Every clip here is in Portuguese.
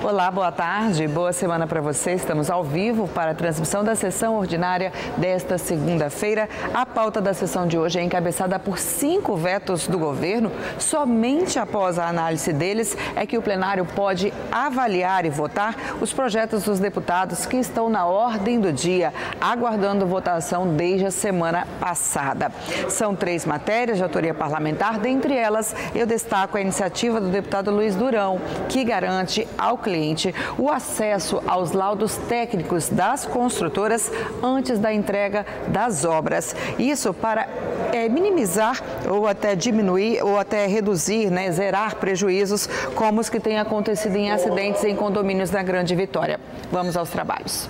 Olá, boa tarde, boa semana para você. Estamos ao vivo para a transmissão da sessão ordinária desta segunda-feira. A pauta da sessão de hoje é encabeçada por 5 vetos do governo. Somente após a análise deles é que o plenário pode avaliar e votar os projetos dos deputados que estão na ordem do dia, aguardando votação desde a semana passada. São 3 matérias de autoria parlamentar, dentre elas eu destaco a iniciativa do deputado Luiz Durão, que garante ao cliente o acesso aos laudos técnicos das construtoras antes da entrega das obras. Isso para minimizar ou até diminuir ou até reduzir, zerar prejuízos como os que têm acontecido em acidentes em condomínios da Grande Vitória. Vamos aos trabalhos.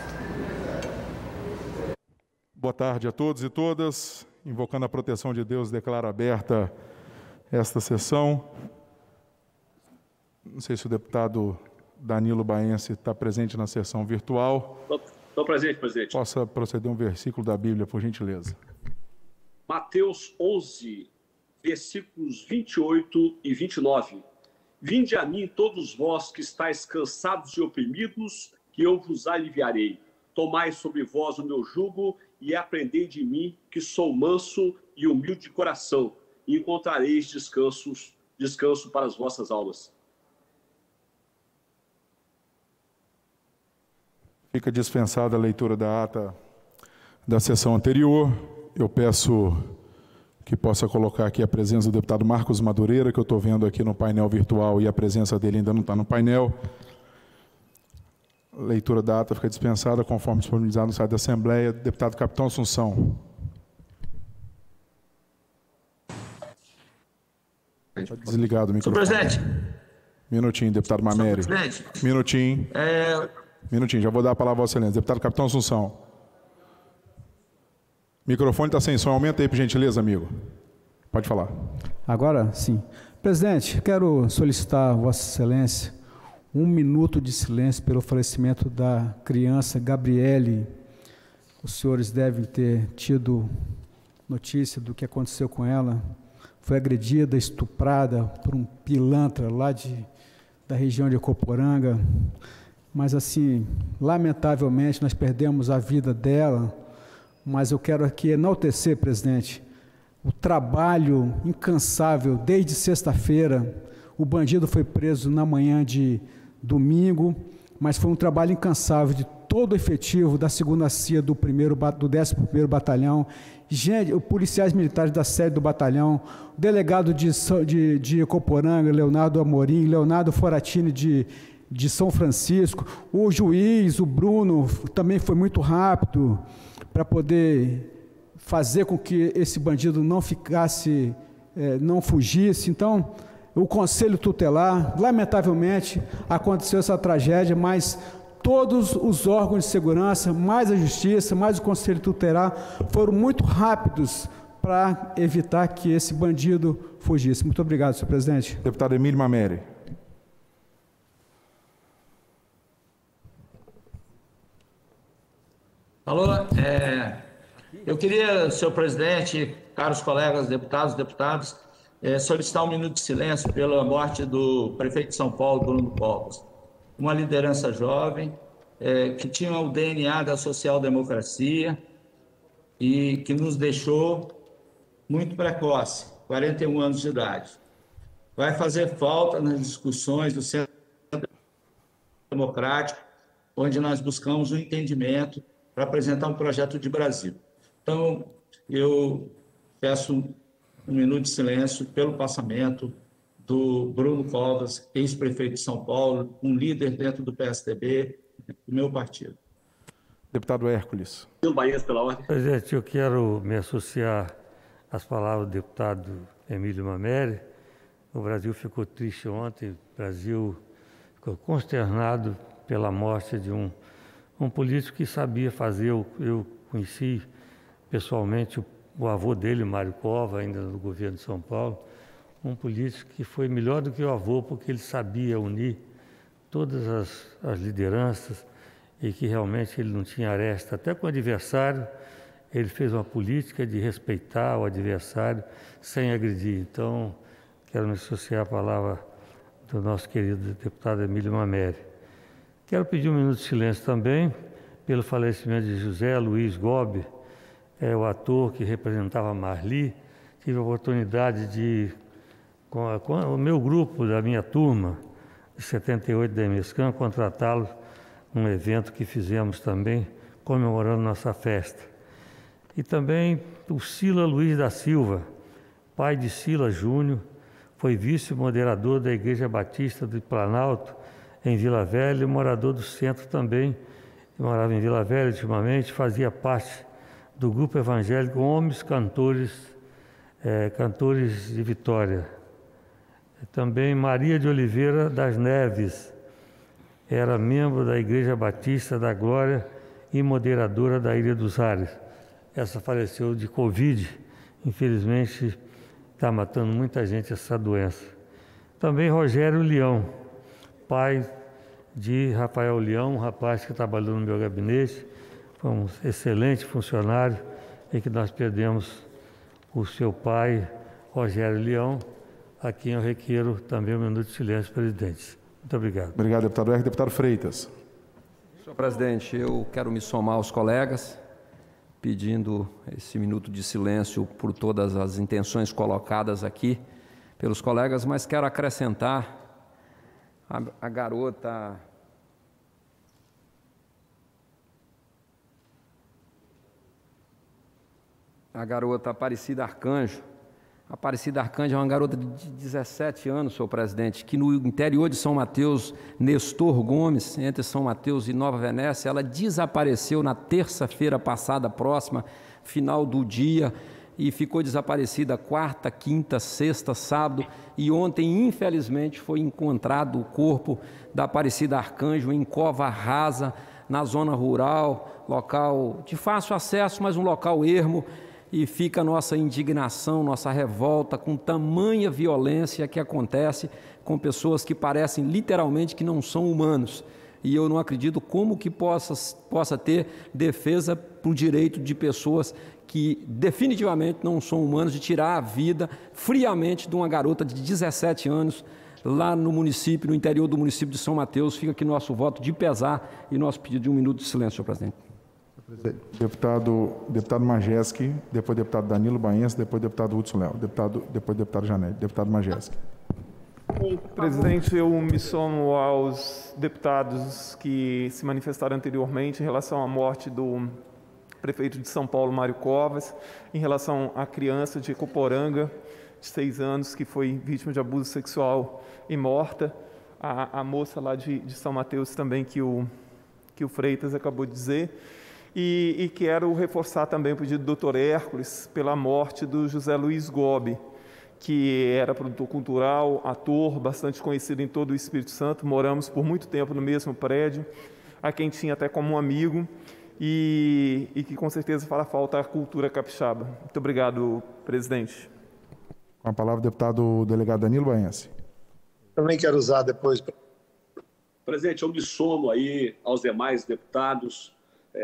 Boa tarde a todos e todas. Invocando a proteção de Deus, declaro aberta esta sessão. Não sei se o deputado Danilo Baense está presente na sessão virtual. Estou presente, presidente. Possa proceder um versículo da Bíblia, por gentileza. Mateus 11, versículos 28 e 29. Vinde a mim todos vós que estáis cansados e oprimidos, que eu vos aliviarei. Tomai sobre vós o meu jugo e aprendei de mim, que sou manso e humilde de coração, e encontrareis descanso para as vossas almas. Fica dispensada a leitura da ata da sessão anterior. Eu peço que possa colocar aqui a presença do deputado Marcos Madureira, que eu estou vendo aqui no painel virtual e a presença dele ainda não está no painel. A leitura da ata fica dispensada, conforme disponibilizado no site da Assembleia. Deputado Capitão Assunção. Está desligado o microfone. Senhor presidente. Minutinho, deputado Mameri. Minutinho. Minutinho, já vou dar a palavra ao Vossa Excelência. Deputado Capitão Assunção. Microfone está sem som. Aumenta aí, por gentileza, amigo. Pode falar. Agora, sim. Presidente, quero solicitar a Vossa Excelência 1 minuto de silêncio pelo falecimento da criança Gabriele. Os senhores devem ter tido notícia do que aconteceu com ela. Foi agredida, estuprada por um pilantra lá da região de Coporanga. Mas, assim, lamentavelmente, nós perdemos a vida dela. Mas eu quero aqui enaltecer, presidente, o trabalho incansável desde sexta-feira. O bandido foi preso na manhã de domingo, mas foi um trabalho incansável de todo o efetivo da 2ª CIA do 11º Batalhão, policiais militares da sede do batalhão, o delegado de Coporanga, Leonardo Amorim, Leonardo Foratini de São Francisco, o juiz, o Bruno, também foi muito rápido para poder fazer com que esse bandido não fugisse. Então, o Conselho Tutelar, lamentavelmente, aconteceu essa tragédia, mas todos os órgãos de segurança, mais a Justiça, mais o Conselho Tutelar, foram muito rápidos para evitar que esse bandido fugisse. Muito obrigado, senhor presidente. Deputado Emílio Mameri. Alô, eu queria, senhor presidente, caros colegas deputados, solicitar 1 minuto de silêncio pela morte do prefeito de São Paulo, Bruno Covas. Uma liderança jovem, que tinha o DNA da social-democracia e que nos deixou muito precoce, 41 anos de idade. Vai fazer falta nas discussões do Centro Democrático, onde nós buscamos o entendimento para apresentar um projeto de Brasil. Então, eu peço 1 minuto de silêncio pelo passamento do Bruno Covas, ex-prefeito de São Paulo, um líder dentro do PSDB, do meu partido. Deputado Hércules. Pela ordem. Presidente, eu quero me associar às palavras do deputado Emílio Mameri. O Brasil ficou triste ontem, o Brasil ficou consternado pela morte de um político que sabia fazer. Eu conheci pessoalmente o avô dele, Mário Cova, ainda no governo de São Paulo, um político que foi melhor do que o avô, porque ele sabia unir todas as lideranças e que realmente ele não tinha aresta. Até com o adversário, ele fez uma política de respeitar o adversário sem agredir. Então, quero me associar à palavra do nosso querido deputado Emílio Mameri. Quero pedir um minuto de silêncio também pelo falecimento de José Luiz Gobi, o ator que representava Marli. Tive a oportunidade de, com o meu grupo da minha turma, de 78 da EMESCAM, contratá-lo num evento que fizemos também, comemorando nossa festa. E também o Sila Luiz da Silva, pai de Sila Júnior, foi vice-moderador da Igreja Batista do Planalto, em Vila Velha, e morador do centro também, morava em Vila Velha ultimamente, fazia parte do grupo evangélico Homens Cantores de Vitória. Também Maria de Oliveira das Neves, era membro da Igreja Batista da Glória e moderadora da Ilha dos Ares. Essa faleceu de Covid, infelizmente está matando muita gente essa doença. Também Rogério Leão, pai de Rafael Leão, um rapaz que trabalhou no meu gabinete, foi um excelente funcionário e que nós perdemos o seu pai, Rogério Leão, a quem eu requeiro também um minuto de silêncio, presidente. Muito obrigado. Obrigado, deputado Erg. Deputado Freitas. Senhor presidente, eu quero me somar aos colegas, pedindo esse minuto de silêncio por todas as intenções colocadas aqui pelos colegas, mas quero acrescentar a garota Aparecida Arcanjo. Aparecida Arcanjo é uma garota de 17 anos, senhor presidente, que no interior de São Mateus, Nestor Gomes, entre São Mateus e Nova Venécia, ela desapareceu na terça-feira passada, próxima, final do dia, e ficou desaparecida quarta, quinta, sexta, sábado, e ontem, infelizmente, foi encontrado o corpo da Aparecida Arcanjo em Cova Rasa, na zona rural, local de fácil acesso, mas um local ermo. E fica a nossa indignação, nossa revolta com tamanha violência que acontece com pessoas que parecem literalmente que não são humanos. E eu não acredito como que possa ter defesa para o direito de pessoas que definitivamente não são humanos, de tirar a vida friamente de uma garota de 17 anos lá no município, no interior do município de São Mateus. Fica aqui nosso voto de pesar e nosso pedido de um minuto de silêncio, senhor presidente. Deputado Majeski, depois deputado Danilo Baense, depois deputado Hudson Léo, depois deputado Janete. Deputado Majeski. Presidente, eu me somo aos deputados que se manifestaram anteriormente em relação à morte do prefeito de São Paulo, Mário Covas, em relação à criança de Coporanga, de 6 anos, que foi vítima de abuso sexual e morta, a moça lá de São Mateus também, que o Freitas acabou de dizer. E quero reforçar também o pedido do Dr. Hércules pela morte do José Luiz Gobi, que era produtor cultural, ator, bastante conhecido em todo o Espírito Santo. Moramos por muito tempo no mesmo prédio, a quem tinha até como um amigo, e que com certeza fará falta a cultura capixaba. Muito obrigado, presidente. Com a palavra, o deputado delegado Danilo Baense. Também quero usar depois. Presidente, eu me somo aí aos demais deputados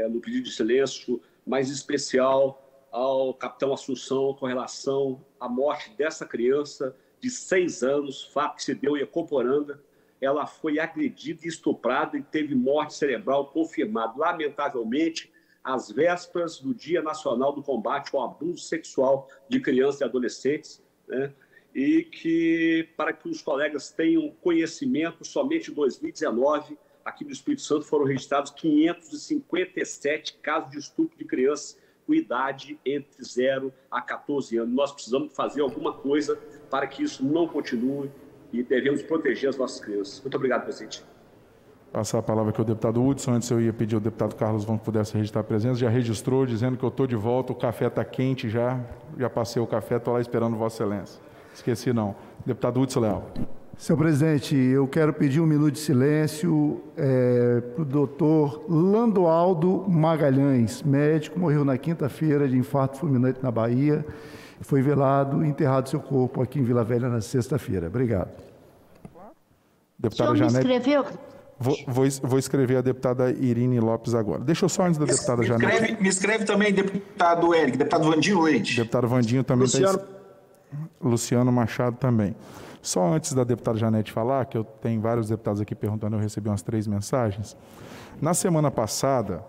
no pedido de silêncio, mais especial ao capitão Assunção com relação à morte dessa criança de 6 anos, fato que se deu em Acoporanga. Ela foi agredida e estuprada e teve morte cerebral confirmada, lamentavelmente, às vésperas do Dia Nacional do Combate ao Abuso Sexual de Crianças e Adolescentes, né? E que, para que os colegas tenham conhecimento, somente em 2019, aqui no Espírito Santo foram registrados 557 casos de estupro de crianças com idade entre 0 a 14 anos. Nós precisamos fazer alguma coisa para que isso não continue e devemos proteger as nossas crianças. Muito obrigado, presidente. Passar a palavra aqui ao deputado Hudson. Antes eu ia pedir ao deputado Carlos Vão que pudesse registrar a presença. Já registrou, dizendo que eu estou de volta, o café está quente já passei o café, estou lá esperando Vossa Excelência. Esqueci não. Deputado Hudson Leal. Senhor presidente, eu quero pedir um minuto de silêncio para o doutor Landoaldo Magalhães, médico, morreu na quinta-feira de infarto fulminante na Bahia, foi velado e enterrado seu corpo aqui em Vila Velha na sexta-feira. Obrigado. Deputada Janete. Escreveu? Vou escrever a deputada Irine Lopes agora. Deixa eu só antes da deputada Janete. Me escreve também, deputado Eric, deputado Vandinho Leite. Deputado Vandinho também. Luciano Machado também. Só antes da deputada Janete falar, que eu tenho vários deputados aqui perguntando, eu recebi umas 3 mensagens. Na semana passada,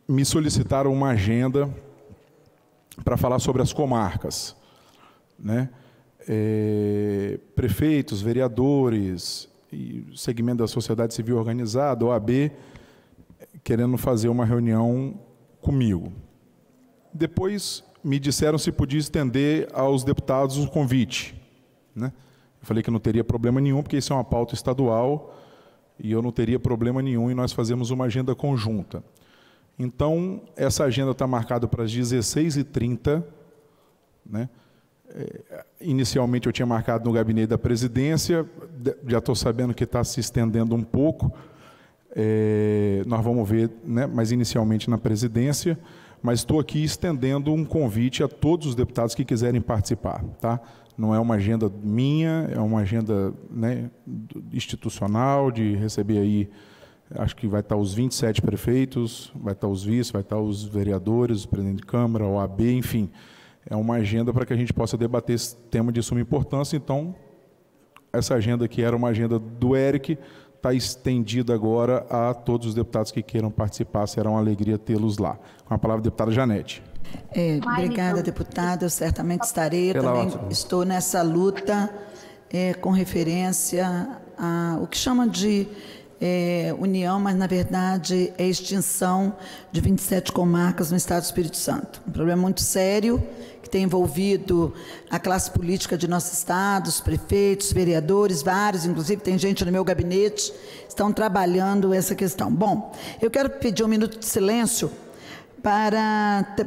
me solicitaram uma agenda para falar sobre as comarcas, né? Prefeitos, vereadores, e segmento da sociedade civil organizada, OAB, querendo fazer uma reunião comigo. Depois me disseram se podia estender aos deputados o convite, né? Eu falei que não teria problema nenhum, porque isso é uma pauta estadual e eu não teria problema nenhum em nós fazermos uma agenda conjunta. Então, essa agenda está marcada para as 16h30, né? Inicialmente eu tinha marcado no gabinete da presidência, já estou sabendo que está se estendendo um pouco, nós vamos ver, né? Mas inicialmente na presidência, mas estou aqui estendendo um convite a todos os deputados que quiserem participar, tá? Não é uma agenda minha, é uma agenda, né, institucional, de receber aí, acho que vai estar os 27 prefeitos, vai estar os vice, vai estar os vereadores, o presidente de Câmara, o OAB, enfim. É uma agenda para que a gente possa debater esse tema de suma importância. Então, essa agenda que era uma agenda do Eric, está estendida agora a todos os deputados que queiram participar. Será uma alegria tê-los lá. Com a palavra, a deputada Janete. Obrigada, deputada. Eu certamente estarei. Eu também estou nessa luta com referência ao que chamam de união, mas, na verdade, é extinção de 27 comarcas no Estado do Espírito Santo. Um problema muito sério que tem envolvido a classe política de nosso Estado, os prefeitos, vereadores, vários, inclusive tem gente no meu gabinete, estão trabalhando essa questão. Bom, eu quero pedir um minuto de silêncio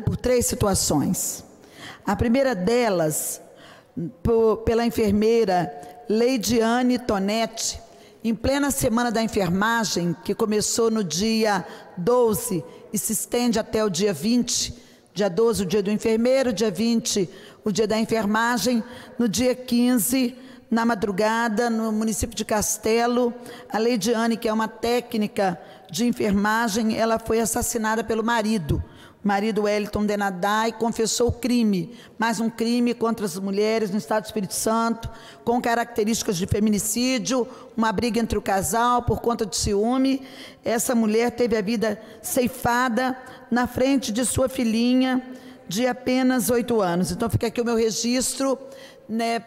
por 3 situações. A primeira delas, pela enfermeira Leidiane Tonetti, em plena Semana da Enfermagem, que começou no dia 12 e se estende até o dia 20, dia 12 o dia do enfermeiro, dia 20 o dia da enfermagem, no dia 15, na madrugada, no município de Castelo, a Leidiane, que é uma técnica de enfermagem, ela foi assassinada pelo marido. O marido Wellington Denadai confessou o crime, mais um crime contra as mulheres no Estado do Espírito Santo, com características de feminicídio, uma briga entre o casal por conta de ciúme. Essa mulher teve a vida ceifada na frente de sua filhinha, de apenas 8 anos. Então, fica aqui o meu registro, né,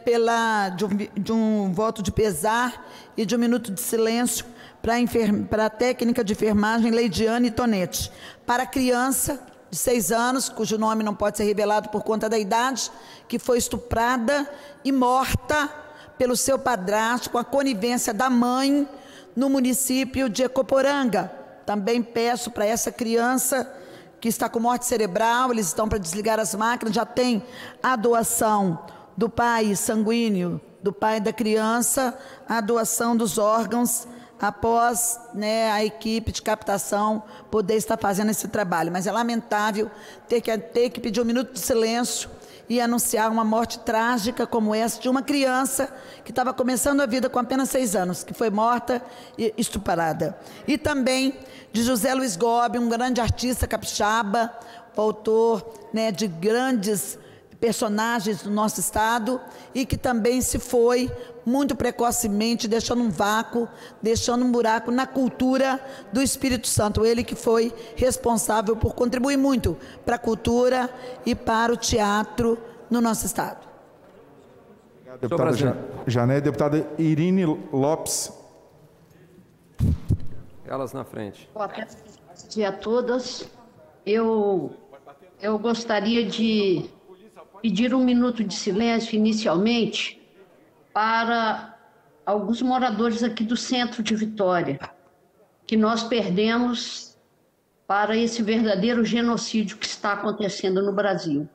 de um voto de pesar e de um minuto de silêncio para a técnica de enfermagem Leidiane Tonetti. Para a criança de 6 anos, cujo nome não pode ser revelado por conta da idade, que foi estuprada e morta pelo seu padrasto, com a conivência da mãe, no município de Ecoporanga. Também peço para essa criança que está com morte cerebral, eles estão para desligar as máquinas, já tem a doação do pai sanguíneo, do pai da criança, a doação dos órgãos, após, né, a equipe de captação poder estar fazendo esse trabalho. Mas é lamentável ter que pedir um minuto de silêncio e anunciar uma morte trágica como essa de uma criança que estava começando a vida com apenas 6 anos, que foi morta e estuprada. E também de José Luiz Gobi, um grande artista capixaba, autor, né, de grandes personagens do nosso Estado, e que também se foi muito precocemente, deixando um vácuo, deixando um buraco na cultura do Espírito Santo. Ele que foi responsável por contribuir muito para a cultura e para o teatro no nosso Estado. Obrigado, deputada Janete. Deputada Irine Lopes. Elas na frente. Boa tarde a todas. Eu gostaria de pedir um minuto de silêncio inicialmente para alguns moradores aqui do centro de Vitória, que nós perdemos para esse verdadeiro genocídio que está acontecendo no Brasil.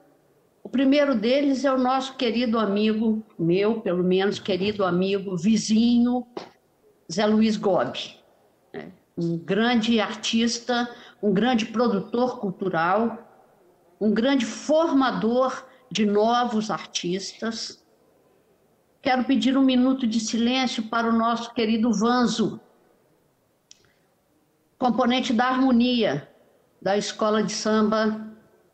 O primeiro deles é o nosso querido amigo, meu, pelo menos, querido amigo, vizinho, Zé Luiz Gobi. Um grande artista, um grande produtor cultural, um grande formador de novos artistas. Quero pedir um minuto de silêncio para o nosso querido Vanzo, componente da harmonia da Escola de Samba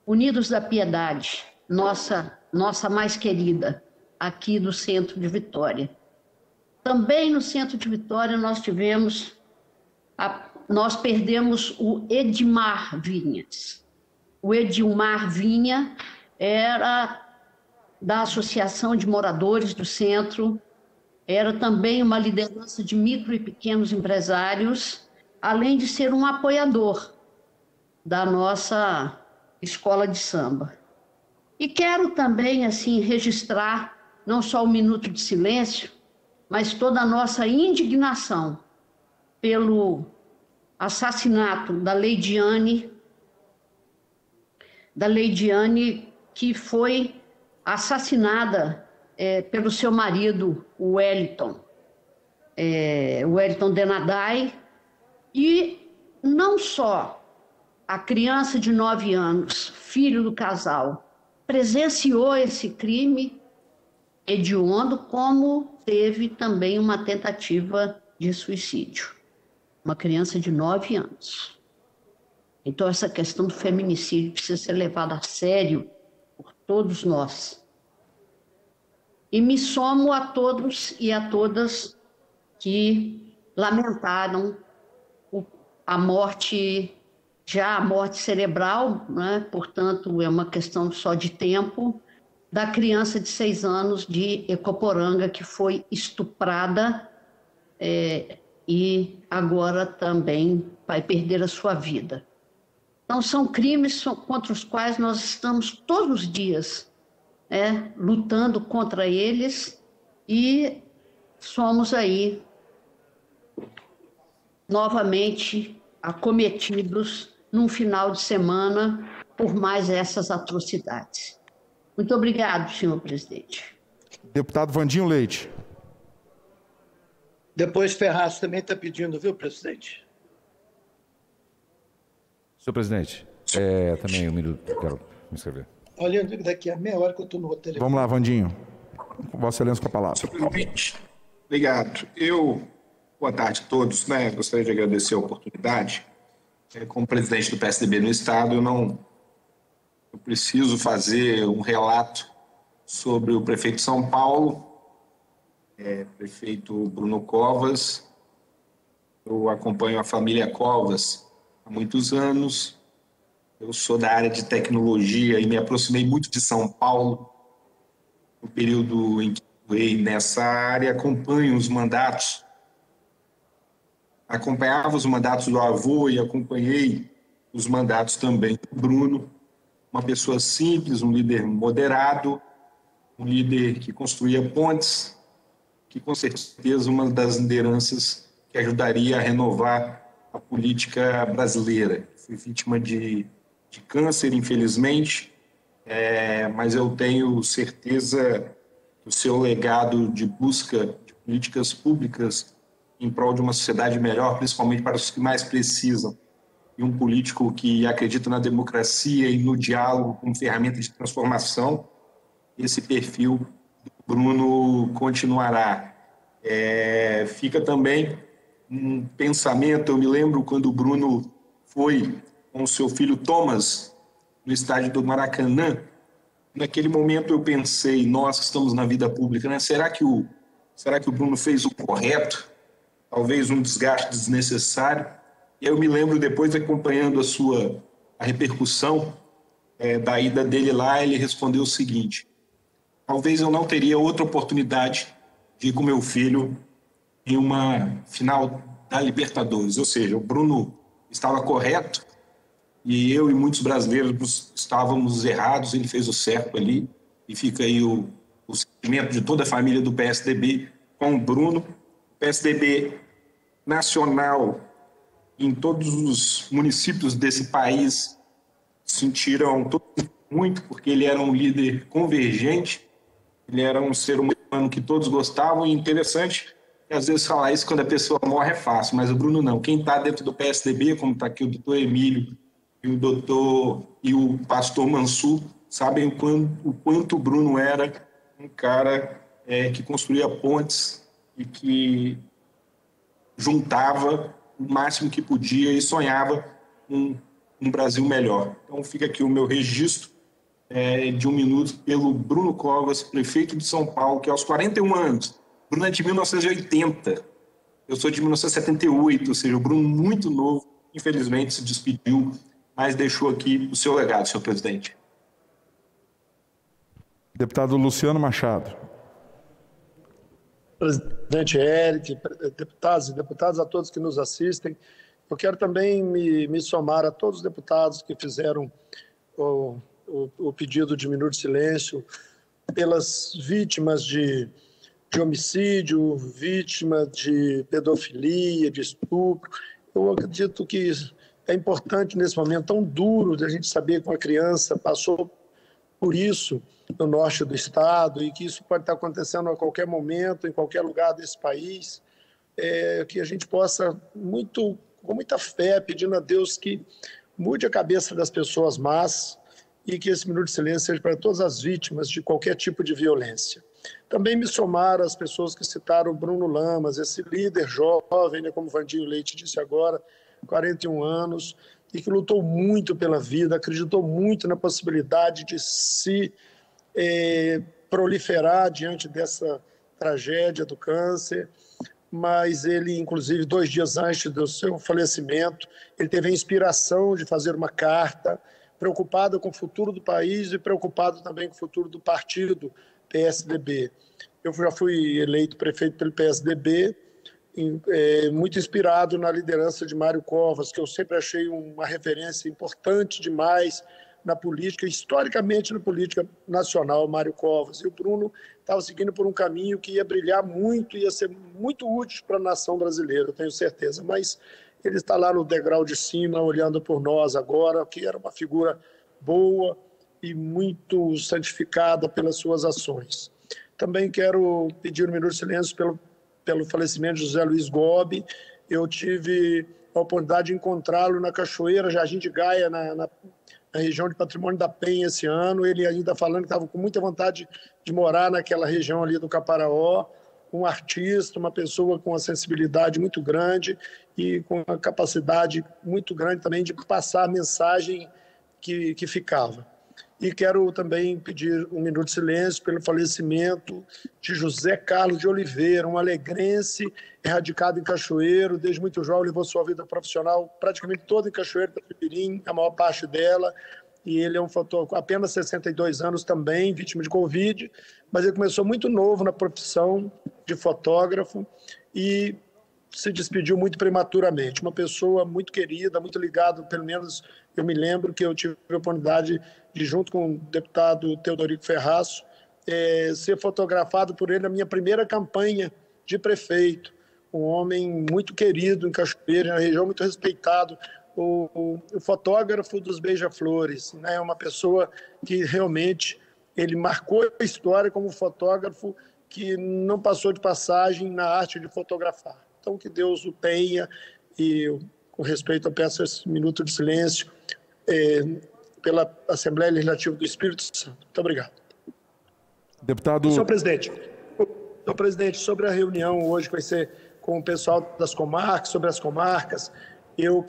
Unidos da Piedade, nossa nossa mais querida, aqui do centro de Vitória. Também no centro de Vitória nós perdemos o Edmar Vinhas. O Edmar Vinha era da Associação de Moradores do Centro, era também uma liderança de micro e pequenos empresários, além de ser um apoiador da nossa escola de samba. E quero também, assim, registrar não só o minuto de silêncio, mas toda a nossa indignação pelo assassinato da Leidiane, que foi assassinada pelo seu marido, o Wellington Denadai, e não só a criança de 9 anos, filho do casal, presenciou esse crime hediondo, como teve também uma tentativa de suicídio. Uma criança de 9 anos. Então, essa questão do feminicídio precisa ser levada a sério por todos nós. E me somo a todos e a todas que lamentaram a morte cerebral, né? Portanto, é uma questão só de tempo, da criança de 6 anos de Ecoporanga, que foi estuprada e agora também vai perder a sua vida. Então, são crimes contra os quais nós estamos todos os dias lutando contra eles e somos aí novamente acometidos num final de semana por mais essas atrocidades. Muito obrigado, senhor presidente. Deputado Vandinho Leite. Depois Ferraz também está pedindo, viu, presidente? Senhor presidente, também um minuto, quero me inscrever. Olha, daqui a meia hora que eu estou no roteiro. Vamos lá, Vandinho. Vossa Excelência com a palavra. Senhor presidente, obrigado. Boa tarde a todos, né? Gostaria de agradecer a oportunidade. Como presidente do PSDB no Estado, eu preciso fazer um relato sobre o prefeito de São Paulo, prefeito Bruno Covas. Eu acompanho a família Covas há muitos anos. Eu sou da área de tecnologia e me aproximei muito de São Paulo no período em que atuei nessa área. Acompanho os mandatos, acompanhava os mandatos do avô e acompanhei os mandatos também do Bruno. Uma pessoa simples, um líder moderado, um líder que construía pontes, que com certeza uma das lideranças que ajudaria a renovar a política brasileira. Fui vítima de câncer, infelizmente, mas eu tenho certeza que o seu legado de busca de políticas públicas em prol de uma sociedade melhor, principalmente para os que mais precisam, e um político que acredita na democracia e no diálogo como ferramenta de transformação, esse perfil do Bruno continuará. Fica também um pensamento, eu me lembro quando o Bruno foi com o seu filho Thomas no estádio do Maracanã, naquele momento eu pensei, nós que estamos na vida pública, né? Será que o Bruno fez o correto? Talvez um desgaste desnecessário. E eu me lembro, depois, acompanhando a repercussão da ida dele lá, ele respondeu o seguinte: talvez eu não teria outra oportunidade de ir com meu filho em uma final da Libertadores. Ou seja, o Bruno estava correto e eu e muitos brasileiros estávamos errados. Ele fez o certo ali e fica aí o sentimento de toda a família do PSDB com o Bruno. O PSDB nacional, em todos os municípios desse país, sentiram muito, porque ele era um líder convergente, ele era um ser humano que todos gostavam, e interessante que às vezes falar isso quando a pessoa morre é fácil, mas o Bruno não. Quem está dentro do PSDB, como está aqui o doutor Emílio e o pastor Mansur, sabem o quanto o Bruno era um cara que construía pontes e que juntava o máximo que podia e sonhava um Brasil melhor. Então fica aqui o meu registro de 1 minuto pelo Bruno Covas, prefeito de São Paulo, que aos 41 anos, Bruno é de 1980, eu sou de 1978, ou seja, o Bruno muito novo, infelizmente se despediu, mas deixou aqui o seu legado, senhor presidente. Deputado Luciano Machado. Presidente Eric, deputados e deputadas, a todos que nos assistem, eu quero também me somar a todos os deputados que fizeram o pedido de minuto de silêncio pelas vítimas de homicídio, vítimas de pedofilia, de estupro. Eu acredito que é importante nesse momento tão duro de a gente saber que uma criança passou por isso no norte do estado e que isso pode estar acontecendo a qualquer momento, em qualquer lugar desse país, que a gente possa, com muita fé, pedindo a Deus que mude a cabeça das pessoas más e que esse minuto de silêncio seja para todas as vítimas de qualquer tipo de violência. Também me somar às pessoas que citaram Bruno Lamas, esse líder jovem, né, como Vandinho Leite disse agora, 41 anos, e que lutou muito pela vida, acreditou muito na possibilidade de se proliferar diante dessa tragédia do câncer, mas ele, inclusive, 2 dias antes do seu falecimento, ele teve a inspiração de fazer uma carta preocupado com o futuro do país e preocupado também com o futuro do partido PSDB. Eu já fui eleito prefeito pelo PSDB, muito inspirado na liderança de Mário Covas, que eu sempre achei uma referência importante demais na política, historicamente na política nacional, Mário Covas. E o Bruno estava seguindo por um caminho que ia brilhar muito, ia ser muito útil para a nação brasileira, eu tenho certeza. Mas ele está lá no degrau de cima, olhando por nós agora, que era uma figura boa e muito santificada pelas suas ações. Também quero pedir um minuto de silêncio pelo falecimento de José Luiz Gobi. Eu tive a oportunidade de encontrá-lo na Cachoeira Jardim de Gaia, na região de Patrimônio da Penha esse ano. Ele ainda falando que estava com muita vontade de morar naquela região ali do Caparaó, um artista, uma pessoa com uma sensibilidade muito grande e com uma capacidade muito grande também de passar a mensagem que ficava. E quero também pedir um minuto de silêncio pelo falecimento de José Carlos de Oliveira, um alegrense radicado em Cachoeiro, desde muito jovem levou sua vida profissional praticamente toda em Cachoeiro do Pipirim, a maior parte dela, e ele é um fotógrafo, apenas 62 anos também, vítima de Covid, mas ele começou muito novo na profissão de fotógrafo e se despediu muito prematuramente. Uma pessoa muito querida, muito ligada, pelo menos eu me lembro que eu tive a oportunidade de, junto com o deputado Teodorico Ferraço, ser fotografado por ele na minha primeira campanha de prefeito. Um homem muito querido em Cachoeira, na região muito respeitado, o fotógrafo dos Beija-Flores, né? Uma pessoa que realmente ele marcou a história como fotógrafo que não passou de passagem na arte de fotografar. Então, que Deus o tenha e, com respeito, eu peço esse minuto de silêncio pela Assembleia Legislativa do Espírito Santo. Muito obrigado. Deputado... Senhor presidente, sobre a reunião hoje que vai ser com o pessoal das comarcas, sobre as comarcas, eu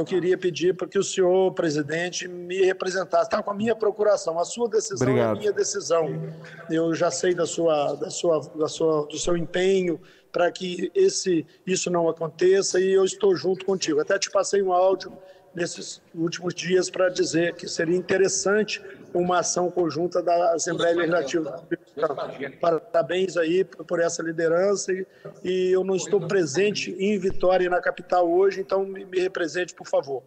queria pedir para que o senhor, presidente, me representasse. Está com a minha procuração. A sua decisão é a minha decisão. Eu já sei do seu empenho para que isso não aconteça e eu estou junto contigo. Até te passei um áudio nesses últimos dias para dizer que seria interessante uma ação conjunta da Assembleia Legislativa. Parabéns aí por essa liderança e eu não estou presente em Vitória, na capital hoje, então me represente, por favor.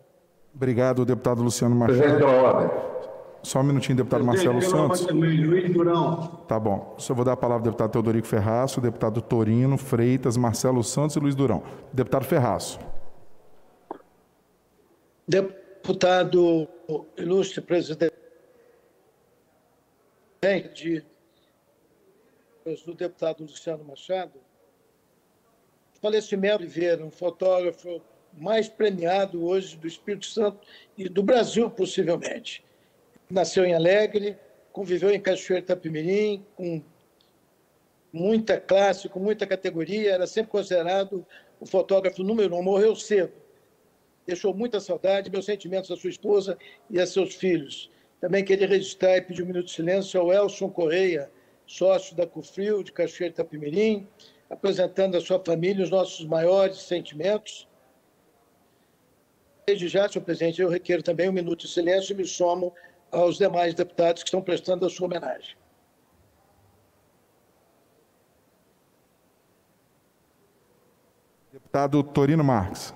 Obrigado, deputado Luciano Machado. Só um minutinho, deputado Marcelo Santos. Luiz Durão. Tá bom. Só vou dar a palavra ao deputado Teodorico Ferraço, deputado Torino, Freitas, Marcelo Santos e Luiz Durão. Deputado Ferraço. Deputado ilustre presidente do deputado Luciano Machado, falecimento de Oliveira, um fotógrafo mais premiado hoje do Espírito Santo e do Brasil, possivelmente. Nasceu em Alegre, conviveu em Cachoeira de Itapemirim, com muita classe, com muita categoria, era sempre considerado o fotógrafo número 1, morreu cedo. Deixou muita saudade, meus sentimentos à sua esposa e a seus filhos. Também queria registrar e pedir um minuto de silêncio ao Elson Correia, sócio da Cufril de Cachoeira de Itapemirim, apresentando à sua família os nossos maiores sentimentos. Desde já, senhor presidente, eu requeiro também um minuto de silêncio e me somo aos demais deputados que estão prestando a sua homenagem. Deputado Torino Marques.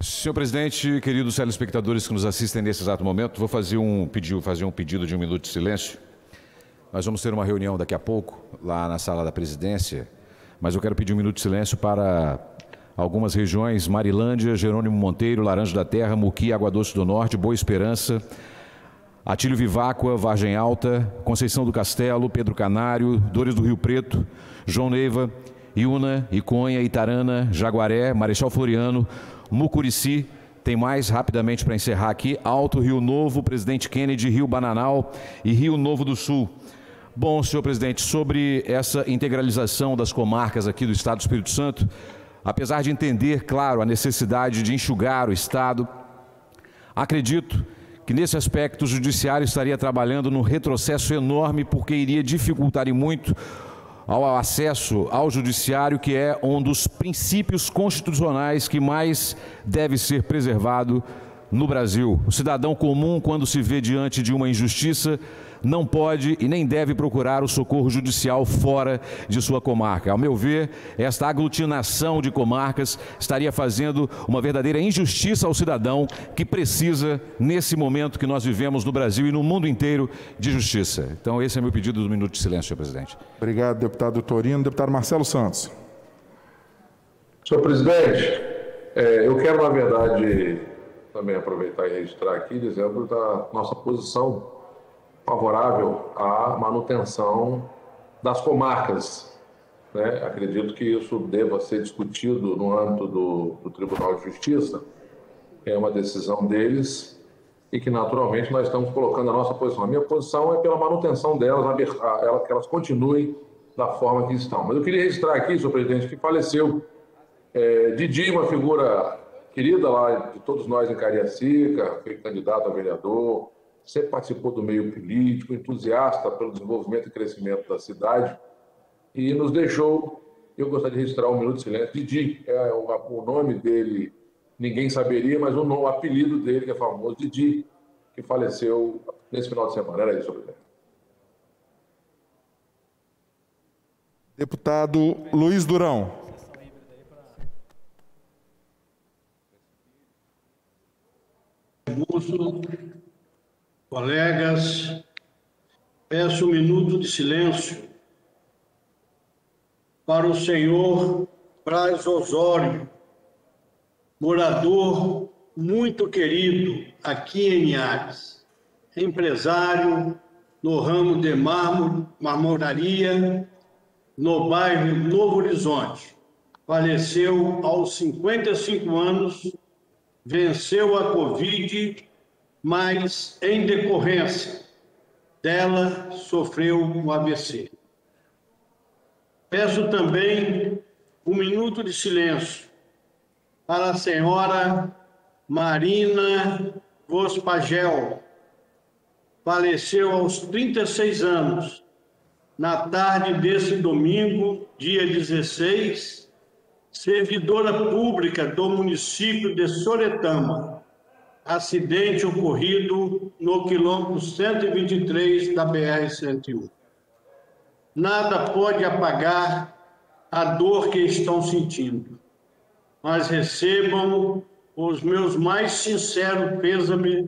Senhor presidente, queridos telespectadores que nos assistem nesse exato momento, vou fazer um pedido de um minuto de silêncio. Nós vamos ter uma reunião daqui a pouco, lá na sala da presidência, mas eu quero pedir um minuto de silêncio para algumas regiões: Marilândia, Jerônimo Monteiro, Laranja da Terra, Muqui, Água Doce do Norte, Boa Esperança, Atílio Viváqua, Vargem Alta, Conceição do Castelo, Pedro Canário, Dores do Rio Preto, João Neiva, Iuna, Iconha, Itarana, Jaguaré, Marechal Floriano, Mucurici, tem mais rapidamente para encerrar aqui: Alto Rio Novo, Presidente Kennedy, Rio Bananal e Rio Novo do Sul. Bom, senhor presidente, sobre essa integralização das comarcas aqui do Estado do Espírito Santo, apesar de entender, claro, a necessidade de enxugar o Estado, acredito que nesse aspecto o Judiciário estaria trabalhando num retrocesso enorme, porque iria dificultar e muito ao acesso ao Judiciário, que é um dos princípios constitucionais que mais deve ser preservado no Brasil. O cidadão comum, quando se vê diante de uma injustiça, não pode e nem deve procurar o socorro judicial fora de sua comarca. Ao meu ver, esta aglutinação de comarcas estaria fazendo uma verdadeira injustiça ao cidadão que precisa, nesse momento que nós vivemos no Brasil e no mundo inteiro, de justiça. Então, esse é meu pedido do minuto de silêncio, senhor presidente. Obrigado, deputado Torino. Deputado Marcelo Santos. Senhor presidente, eu quero, na verdade, também aproveitar e registrar aqui, dizendo da nossa posição favorável à manutenção das comarcas, né? Acredito que isso deva ser discutido no âmbito do Tribunal de Justiça, é uma decisão deles, e que naturalmente nós estamos colocando a nossa posição. A minha posição é pela manutenção delas, que elas continuem da forma que estão. Mas eu queria registrar aqui, senhor presidente, que faleceu Didi, uma figura querida lá de todos nós em Cariacica, foi candidato a vereador, sempre participou do meio político, entusiasta pelo desenvolvimento e crescimento da cidade, e nos deixou. Eu gostaria de registrar um minuto de silêncio. Didi, o nome dele ninguém saberia, mas o apelido dele, que é famoso, Didi, que faleceu nesse final de semana. Era isso, presidente. Deputado Luiz Durão. Colegas, peço um minuto de silêncio para o senhor Braz Osório, morador muito querido aqui em Linhares, empresário no ramo de marmoraria, no bairro Novo Horizonte. Faleceu aos 55 anos, venceu a Covid, mas, em decorrência dela, sofreu um AVC. Peço também um minuto de silêncio para a senhora Marina Vospagel. Faleceu aos 36 anos, na tarde desse domingo, dia 16, servidora pública do município de Soretama. Acidente ocorrido no quilômetro 123 da BR-101. Nada pode apagar a dor que estão sentindo, mas recebam os meus mais sinceros pêsames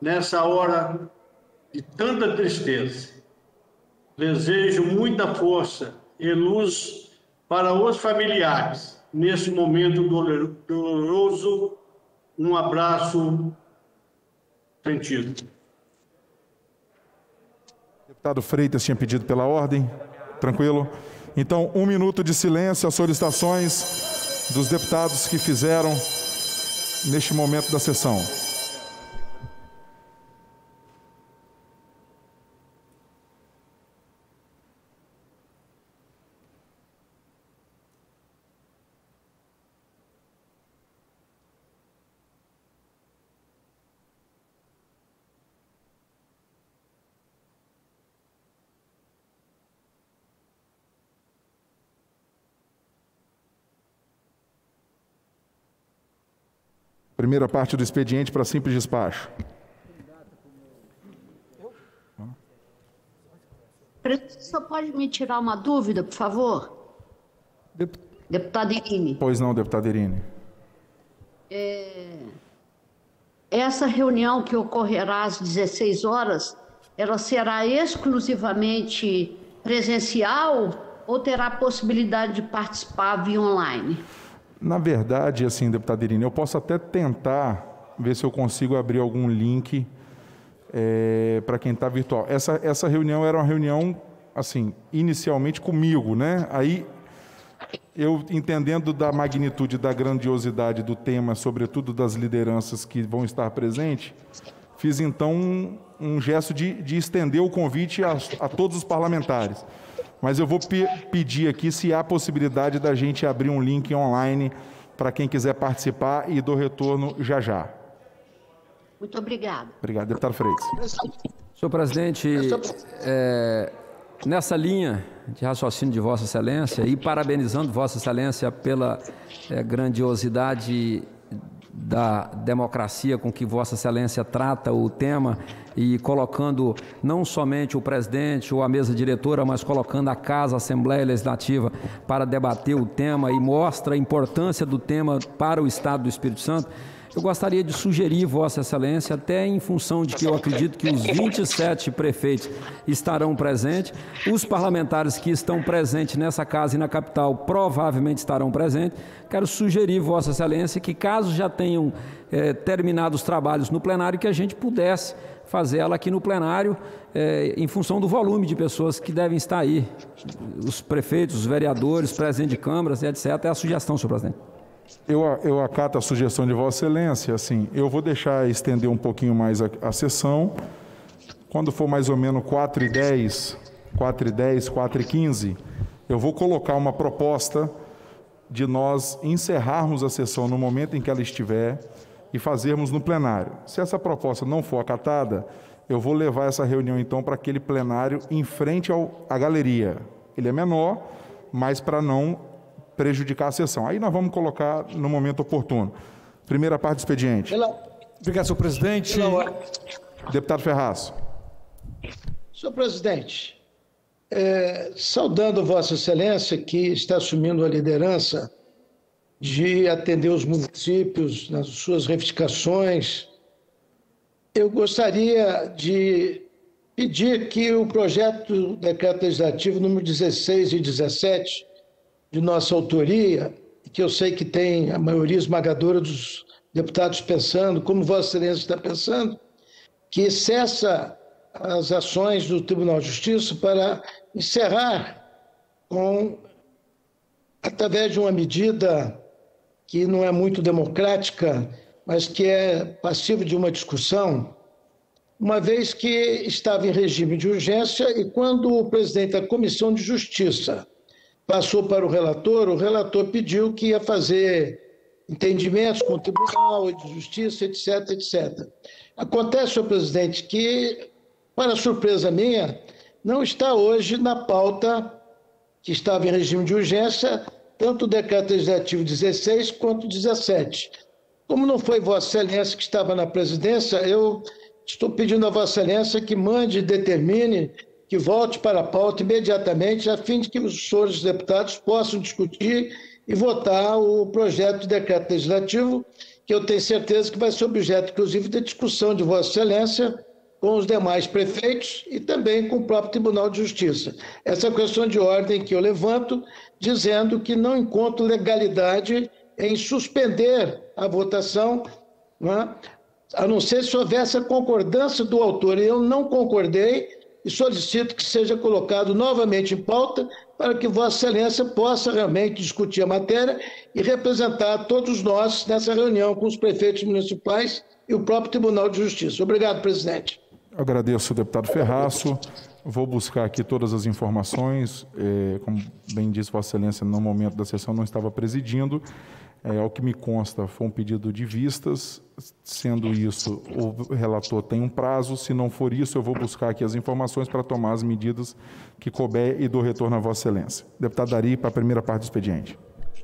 nessa hora de tanta tristeza. Desejo muita força e luz para os familiares nesse momento doloroso. Um abraço sentido. Deputado Freitas tinha pedido pela ordem. Tranquilo? Então, um minuto de silêncio às solicitações dos deputados que fizeram neste momento da sessão. Primeira parte do expediente para simples despacho. Presidente, só pode me tirar uma dúvida, por favor? Deputado Irini. Pois não, deputado Irini. Essa reunião que ocorrerá às 16 horas, ela será exclusivamente presencial ou terá possibilidade de participar via online? Na verdade, assim, deputado Irini, eu posso até tentar ver se eu consigo abrir algum link para quem está virtual. Essa reunião era uma reunião, assim, inicialmente comigo, né? Aí, eu entendendo da magnitude, da grandiosidade do tema, sobretudo das lideranças que vão estar presentes, fiz então um gesto de estender o convite a todos os parlamentares. Mas eu vou pedir aqui se há possibilidade da gente abrir um link online para quem quiser participar e dou retorno já já. Muito obrigada. Obrigado, deputado Freitas. Senhor presidente, nessa linha de raciocínio de Vossa Excelência e parabenizando Vossa Excelência pela grandiosidade da democracia com que Vossa Excelência trata o tema e colocando não somente o presidente ou a mesa diretora, mas colocando a Casa, a Assembleia Legislativa para debater o tema e mostra a importância do tema para o Estado do Espírito Santo, eu gostaria de sugerir, Vossa Excelência, até em função de que eu acredito que os 27 prefeitos estarão presentes, os parlamentares que estão presentes nessa casa e na capital provavelmente estarão presentes, quero sugerir, Vossa Excelência, que caso já tenham terminado os trabalhos no plenário, que a gente pudesse fazer ela aqui no plenário, em função do volume de pessoas que devem estar aí, os prefeitos, os vereadores, presidente de câmaras, etc. É a sugestão, senhor presidente. Eu acato a sugestão de Vossa Excelência, assim, eu vou deixar estender um pouquinho mais a sessão. Quando for mais ou menos 4h10, 4h15, eu vou colocar uma proposta de nós encerrarmos a sessão no momento em que ela estiver e fazermos no plenário. Se essa proposta não for acatada, eu vou levar essa reunião, então, para aquele plenário em frente à galeria. Ele é menor, mas para não prejudicar a sessão. Aí nós vamos colocar no momento oportuno. Primeira parte do expediente. Obrigado, senhor presidente. Deputado Ferraz. Senhor presidente, saudando Vossa Excelência, que está assumindo a liderança de atender os municípios nas suas reivindicações, eu gostaria de pedir que o projeto do decreto legislativo número 16 e 17, de nossa autoria, que eu sei que tem a maioria esmagadora dos deputados pensando, como Vossa Excelência está pensando, que cessa as ações do Tribunal de Justiça para encerrar através de uma medida que não é muito democrática, mas que é passível de uma discussão, uma vez que estava em regime de urgência e quando o presidente da Comissão de Justiça passou para o relator pediu que ia fazer entendimentos com o Tribunal de Justiça, etc, etc. Acontece, senhor presidente, que, para surpresa minha, não está hoje na pauta que estava em regime de urgência, tanto o decreto legislativo 16 quanto 17. Como não foi Vossa Excelência que estava na presidência, eu estou pedindo a Vossa Excelência que mande e determine que volte para a pauta imediatamente, a fim de que os senhores deputados possam discutir e votar o projeto de decreto legislativo, que eu tenho certeza que vai ser objeto, inclusive, da discussão de Vossa Excelência com os demais prefeitos e também com o próprio Tribunal de Justiça. Essa é a questão de ordem que eu levanto, dizendo que não encontro legalidade em suspender a votação, a não ser se houvesse a concordância do autor. E eu não concordei, e solicito que seja colocado novamente em pauta para que Vossa Excelência possa realmente discutir a matéria e representar todos nós nessa reunião com os prefeitos municipais e o próprio Tribunal de Justiça. Obrigado, presidente. Eu agradeço, deputado Ferraço. Vou buscar aqui todas as informações. Como bem disse Vossa Excelência, no momento da sessão não estava presidindo. Ao que me consta, foi um pedido de vistas. Sendo isso, o relator tem um prazo. Se não for isso, eu vou buscar aqui as informações para tomar as medidas que couber e dou retorno a Vossa Excelência. Deputado Dari, para a primeira parte do expediente.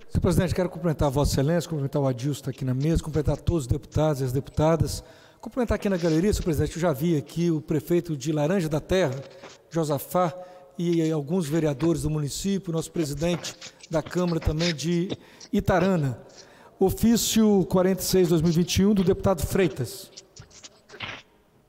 Senhor presidente, quero cumprimentar a Vossa Excelência, cumprimentar o Adilson que está aqui na mesa, cumprimentar todos os deputados e as deputadas, cumprimentar aqui na galeria, senhor presidente, eu já vi aqui o prefeito de Laranja da Terra, Josafá, e alguns vereadores do município, nosso presidente da Câmara também de Itarana. Ofício 46/2021 do deputado Freitas.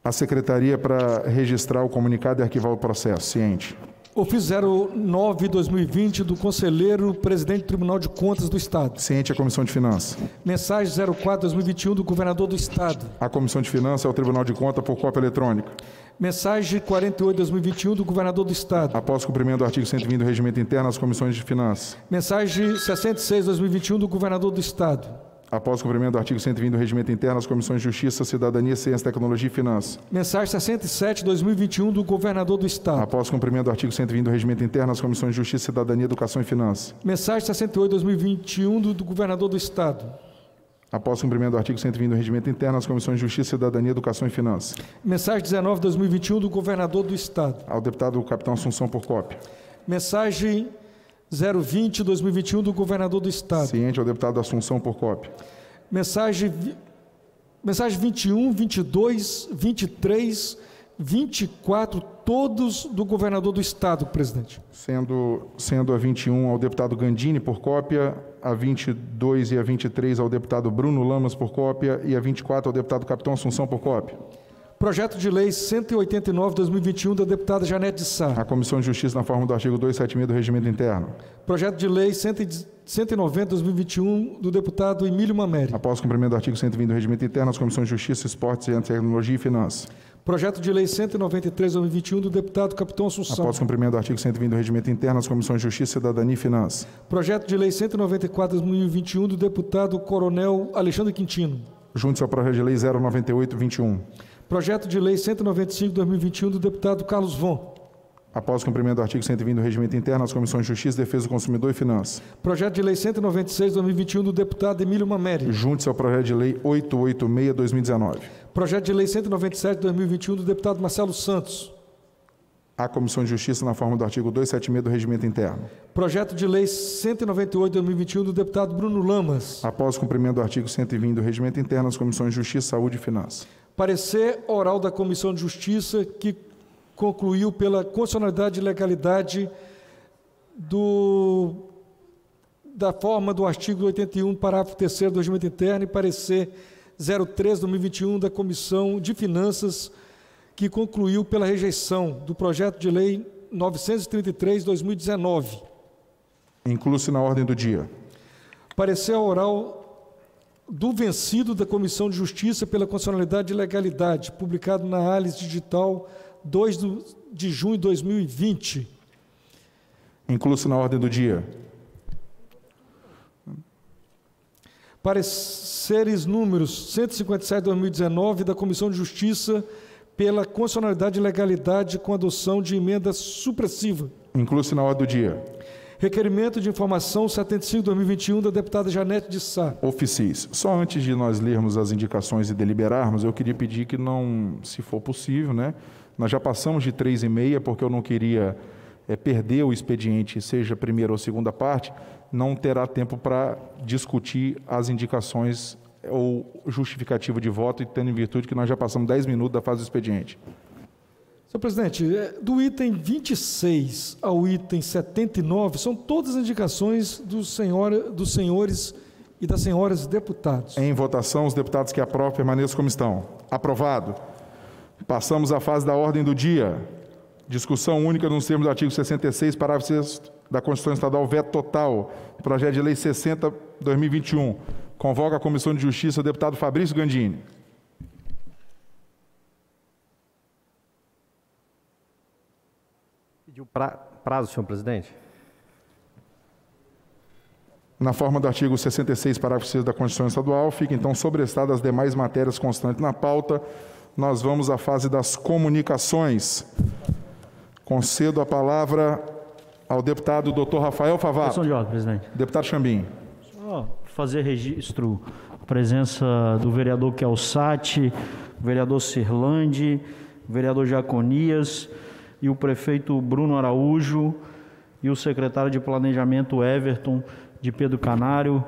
A secretaria para registrar o comunicado e arquivar o processo. Ciente. Ofício 09/2020 do conselheiro presidente do Tribunal de Contas do Estado. Ciente a Comissão de Finanças. Mensagem 04/2021 do governador do Estado. A Comissão de Finanças ao Tribunal de Contas por cópia eletrônica. Mensagem 48/2021 do governador do Estado. Após o cumprimento do artigo 120 do Regimento Interno, as Comissões de Finanças. Mensagem 66/2021 do governador do Estado. Após o cumprimento do artigo 120 do Regimento Interno, as Comissões de Justiça, Cidadania, Ciência, Tecnologia e Finanças. Mensagem 67/2021 do governador do Estado. Após o cumprimento do artigo 120 do Regimento Interno, as Comissões de Justiça, Cidadania, Educação e Finanças. Mensagem 68/2021 do governador do Estado. Após o cumprimento do artigo 120 do Regimento Interno, as Comissões de Justiça, Cidadania, Educação e Finanças. Mensagem 19/2021 do governador do Estado. Ao deputado Capitão Assunção por cópia. Mensagem 020/2021 do governador do Estado. Ciente ao deputado Assunção por cópia. Mensagem 21, 22, 23, 24, todos do governador do Estado, presidente. Sendo a 21 ao deputado Gandini por cópia, a 22 e a 23 ao deputado Bruno Lamas por cópia e a 24 ao deputado Capitão Assunção por cópia. Projeto de Lei 189/2021 da deputada Janete de Sá. A Comissão de Justiça na forma do artigo 276 do Regimento Interno. Projeto de Lei 190/2021 do deputado Emílio Mameri. Após o cumprimento do artigo 120 do Regimento Interno, as Comissões de Justiça, Esportes, Ciência, Tecnologia e Finanças. Projeto de Lei 193/2021 do deputado Capitão Assunção. Após o cumprimento do artigo 120 do Regimento Interno, as Comissões de Justiça, Cidadania e Finanças. Projeto de Lei 194/2021 do deputado Coronel Alexandre Quintino. Junto-se ao Projeto de Lei 098/21. Projeto de Lei 195/2021 do deputado Carlos Von. Após o cumprimento do artigo 120 do Regimento Interno, as Comissões de Justiça, Defesa do Consumidor e Finanças. Projeto de Lei 196/2021 do deputado Emílio Mameri. Junte-se ao Projeto de Lei 886/2019. Projeto de Lei 197/2021 do deputado Marcelo Santos. A Comissão de Justiça na forma do artigo 276 do Regimento Interno. Projeto de Lei 198/2021 do deputado Bruno Lamas. Após o cumprimento do artigo 120 do Regimento Interno, as Comissões de Justiça, Saúde e Finanças. Parecer oral da Comissão de Justiça, que concluiu pela constitucionalidade e legalidade da forma do artigo 81, parágrafo 3º do Regimento Interno, e parecer 03/2021 da Comissão de Finanças, que concluiu pela rejeição do projeto de lei 933/2019. Inclui-se na ordem do dia. Parecer oral do vencido da Comissão de Justiça pela constitucionalidade e legalidade, publicado na Alice Digital 2 de junho de 2020. Inclui-se na ordem do dia. Pareceres números 157/2019 da Comissão de Justiça pela constitucionalidade e legalidade com adoção de emenda supressiva. Inclui-se na ordem do dia. Requerimento de informação 75/2021 da deputada Janete de Sá. Oficis. Só antes de nós lermos as indicações e deliberarmos, eu queria pedir que não, se for possível, né? Nós já passamos de 3h30, porque eu não queria perder o expediente, seja a primeira ou segunda parte, não terá tempo para discutir as indicações ou justificativa de voto, e tendo em virtude que nós já passamos 10 minutos da fase do expediente. Senhor presidente, do item 26 ao item 79, são todas as indicações dos senhores e das senhoras deputados. Em votação, os deputados que aprovam permaneçam como estão. Aprovado. Passamos à fase da ordem do dia. Discussão única nos termos do artigo 66, parágrafo 6º da Constituição Estadual, veto total. Projeto de Lei 60/2021. Convoca a Comissão de Justiça o deputado Fabrício Gandini. Pediu prazo, senhor presidente. Na forma do artigo 66, parágrafo 6 da Constituição Estadual, fica então sobrestadas as demais matérias constantes na pauta. Nós vamos à fase das comunicações. Concedo a palavra ao deputado Dr. Rafael Favato. Questão de ordem, presidente. Deputado Chambim. Só fazer registro a presença do vereador Kelsati, vereador Cirlandi, vereador Jaconias e o prefeito Bruno Araújo e o secretário de Planejamento Everton, de Pedro Canário,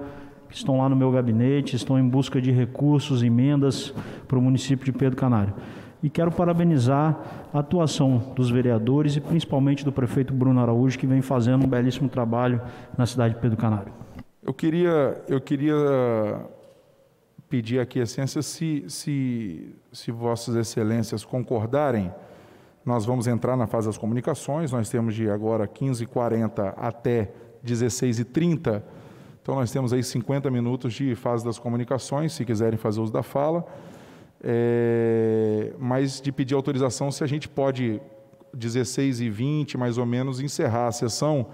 que estão lá no meu gabinete, estão em busca de recursos, emendas para o município de Pedro Canário. E quero parabenizar a atuação dos vereadores e principalmente do prefeito Bruno Araújo, que vem fazendo um belíssimo trabalho na cidade de Pedro Canário. Eu queria pedir aqui, Excelência, se Vossas Excelências concordarem, nós vamos entrar na fase das comunicações. Nós temos de agora 15h40 até 16h30, então nós temos aí 50 minutos de fase das comunicações, se quiserem fazer uso da fala. Mas de pedir autorização se a gente pode, 16h20, mais ou menos, encerrar a sessão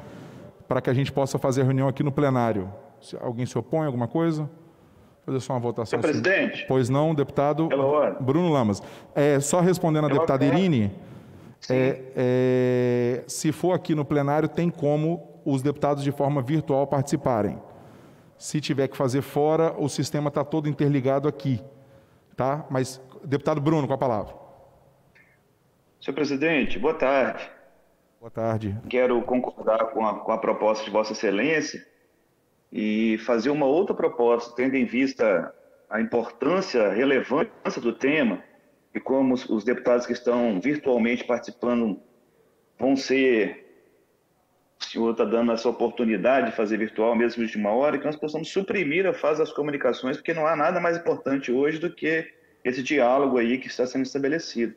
para que a gente possa fazer a reunião aqui no plenário. Se alguém se opõe a alguma coisa? Fazer só uma votação. Senhor presidente. Pois não, deputado Bruno Lamas. Só respondendo à deputada Irine, se for aqui no plenário, tem como os deputados de forma virtual participarem. Se tiver que fazer fora, o sistema está todo interligado aqui. Tá? Mas, deputado Bruno, com a palavra. Senhor presidente, boa tarde. Boa tarde. Quero concordar com a proposta de Vossa Excelência e fazer uma outra proposta, tendo em vista a importância, a relevância do tema e como os deputados que estão virtualmente participando vão ser... O senhor está dando essa oportunidade de fazer virtual mesmo de uma hora, que nós possamos suprimir a fase das comunicações, porque não há nada mais importante hoje do que esse diálogo aí que está sendo estabelecido.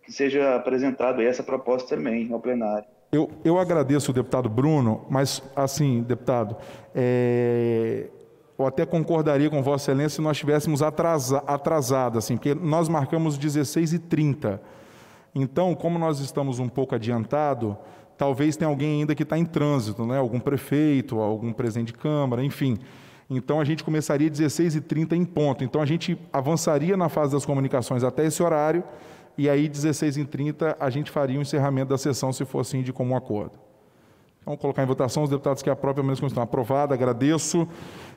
Que seja apresentado aí essa proposta também ao plenário. Eu agradeço o deputado Bruno, mas, assim, deputado, eu até concordaria com Vossa Excelência se nós estivéssemos atrasados, assim, porque nós marcamos 16h30. Então, como nós estamos um pouco adiantado, talvez tenha alguém ainda que está em trânsito, né? Algum prefeito, algum presidente de Câmara, enfim. Então, a gente começaria 16h30 em ponto. Então, a gente avançaria na fase das comunicações até esse horário, e aí, 16h30, a gente faria o encerramento da sessão, se for assim, de comum acordo. Então, colocar em votação os deputados que aprovam a emenda constitucional aprovada. Agradeço.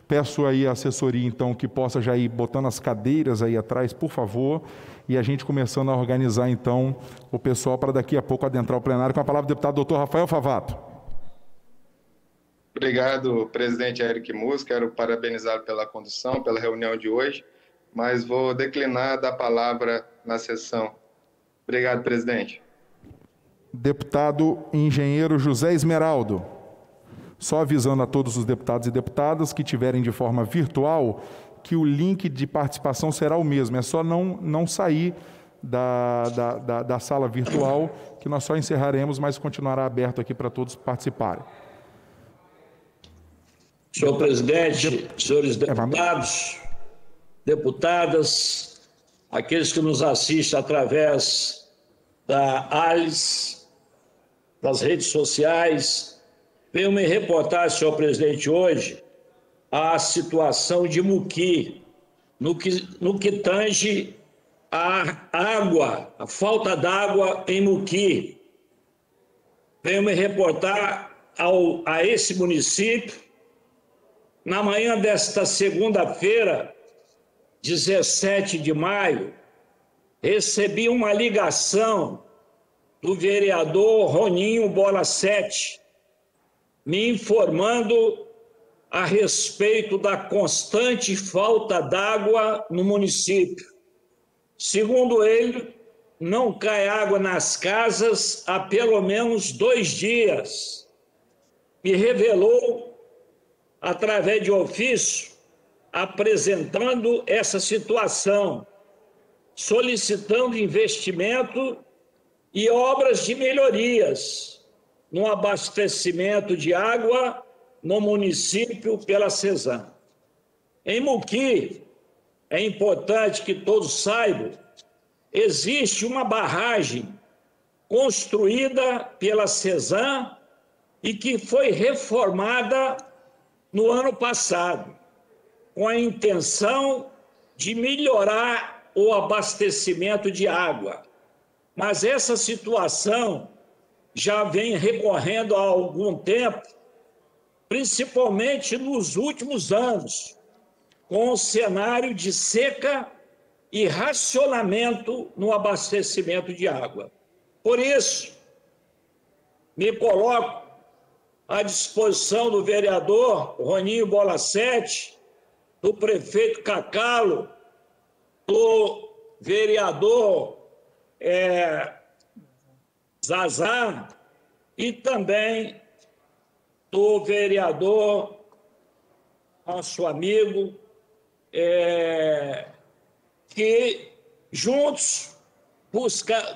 Peço aí a assessoria, então, que possa já ir botando as cadeiras aí atrás, por favor, e a gente começando a organizar, então, o pessoal para daqui a pouco adentrar o plenário. Com a palavra, o deputado doutor Rafael Favato. Obrigado, presidente Eric Musso. Quero parabenizá-lo pela condução, pela reunião de hoje, mas vou declinar da palavra na sessão. Obrigado, presidente. Deputado engenheiro José Esmeraldo. Só avisando a todos os deputados e deputadas que tiverem de forma virtual que o link de participação será o mesmo. É só não sair da sala virtual, que nós só encerraremos, mas continuará aberto aqui para todos participarem. Senhor presidente, senhores deputados, deputadas, aqueles que nos assistem através da ALIS, das redes sociais, venho me reportar, senhor presidente, hoje, a situação de Muqui, no que tange a água, a falta d'água em Muqui. Venho me reportar a esse município. Na manhã desta segunda-feira, 17 de maio, recebi uma ligação do vereador Roninho Bola 7, me informando a respeito da constante falta d'água no município. Segundo ele, não cai água nas casas há pelo menos 2 dias. Me revelou, através de ofício, apresentando essa situação, solicitando investimento e obras de melhorias no abastecimento de água no município pela CESAM. Em Muqui, é importante que todos saibam, existe uma barragem construída pela CESAM e que foi reformada no ano passado, com a intenção de melhorar o abastecimento de água. Mas essa situação já vem recorrendo há algum tempo, principalmente nos últimos anos, com o cenário de seca e racionamento no abastecimento de água. Por isso, me coloco à disposição do vereador Roninho Bola 7, do prefeito Cacalo, do vereador Zazá e também do vereador, nosso amigo, que juntos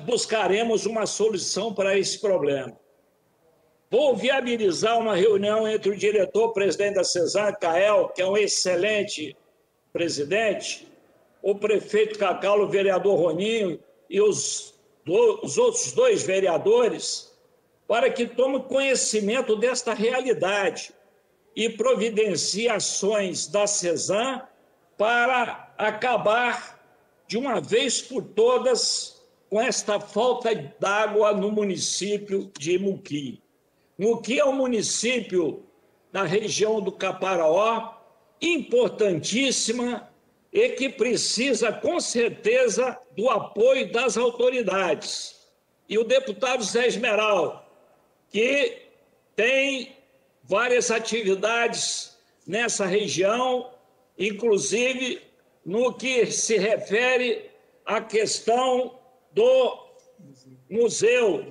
buscaremos uma solução para esse problema. Vou viabilizar uma reunião entre o diretor-presidente da CESAM, Cael, que é um excelente presidente, o prefeito Cacalo, o vereador Roninho e os outros 2 vereadores, para que tomem conhecimento desta realidade e providencie ações da CESAM para acabar de uma vez por todas com esta falta d'água no município de Muqui. Muqui é um município da região do Caparaó, importantíssima e que precisa, com certeza, do apoio das autoridades. E o deputado Zé Esmeraldo, que tem várias atividades nessa região, inclusive no que se refere à questão do Museu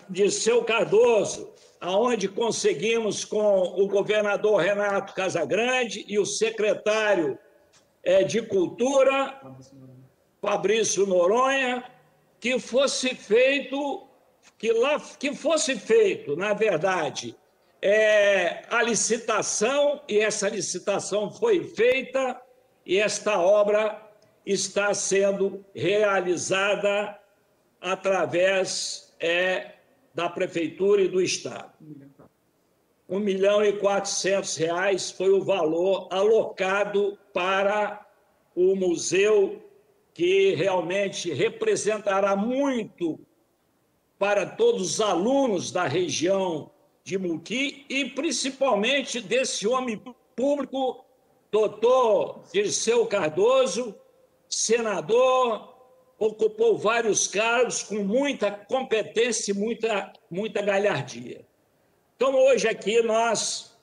Dirceu Cardoso, aonde conseguimos com o governador Renato Casagrande e o secretário de Cultura, Fabrício Noronha, que fosse feito, na verdade, a licitação, e essa licitação foi feita, e esta obra está sendo realizada através da Prefeitura e do Estado. R$ 1.400.000 foi o valor alocado para o museu, que realmente representará muito para todos os alunos da região de Muqui e principalmente desse homem público, doutor Dirceu Cardoso, senador, ocupou vários cargos com muita competência e muita galhardia. Então, hoje aqui nós,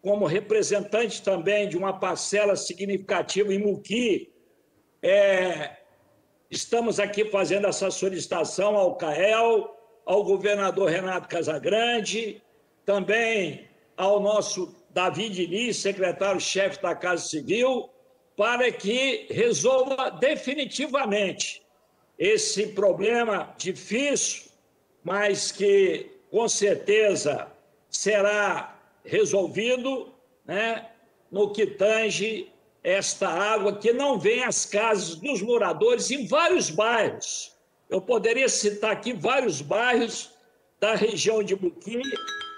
como representantes também de uma parcela significativa em Muqui, estamos aqui fazendo essa solicitação ao CAEL, ao governador Renato Casagrande, também ao nosso Davi Diniz, secretário-chefe da Casa Civil, para que resolva definitivamente esse problema difícil, mas que com certeza será resolvido, né, no que tange esta água que não vem às casas dos moradores em vários bairros. Eu poderia citar aqui vários bairros da região de Muqui,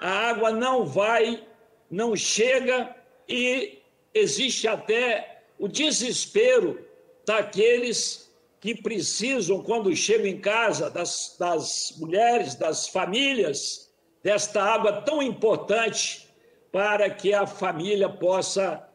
a água não chega e existe até o desespero daqueles que precisam, quando chegam em casa, das mulheres, das famílias, desta água tão importante para que a família possa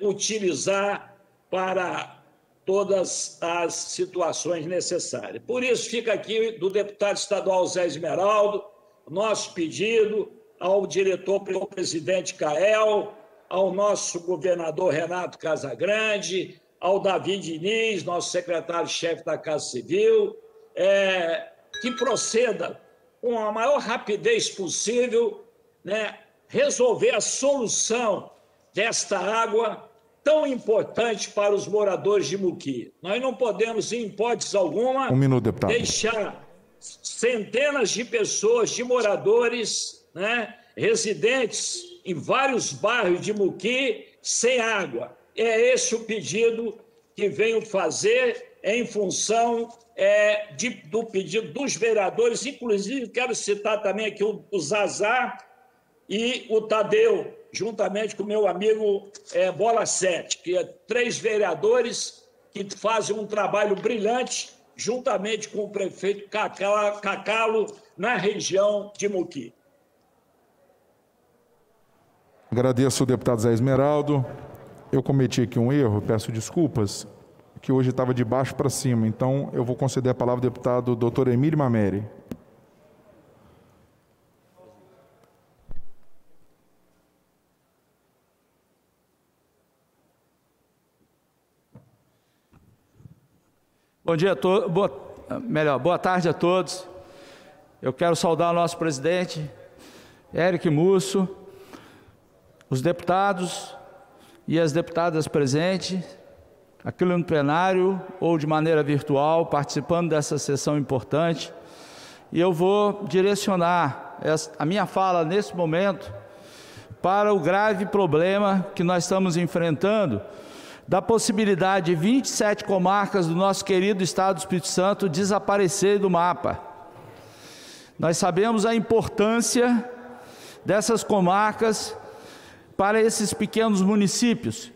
utilizar para todas as situações necessárias. Por isso, fica aqui do deputado estadual Zé Esmeraldo, nosso pedido ao diretor-presidente Cael, ao nosso governador Renato Casagrande, ao Davi Diniz, nosso secretário-chefe da Casa Civil, que proceda com a maior rapidez possível, né, resolver a solução desta água tão importante para os moradores de Muqui. Nós não podemos, em hipótese alguma, deixar centenas de pessoas, de moradores, né, residentes em vários bairros de Muqui sem água. É esse o pedido que venho fazer em função do pedido dos vereadores. Inclusive, quero citar também aqui o Zazá e o Tadeu, juntamente com o meu amigo Bola 7, que é 3 vereadores que fazem um trabalho brilhante, juntamente com o prefeito Cacalo, na região de Muqui. Agradeço ao deputado Zé Esmeraldo. Eu cometi aqui um erro, peço desculpas, que hoje estava de baixo para cima, então eu vou conceder a palavra ao deputado Dr. Emílio Mameri. Bom dia a todos, boa tarde a todos. Eu quero saudar o nosso presidente, Éric Musso, os deputados e as deputadas presentes, aqui no plenário ou de maneira virtual, participando dessa sessão importante. E eu vou direcionar a minha fala nesse momento para o grave problema que nós estamos enfrentando da possibilidade de 27 comarcas do nosso querido Estado do Espírito Santo desaparecer do mapa. Nós sabemos a importância dessas comarcas para esses pequenos municípios.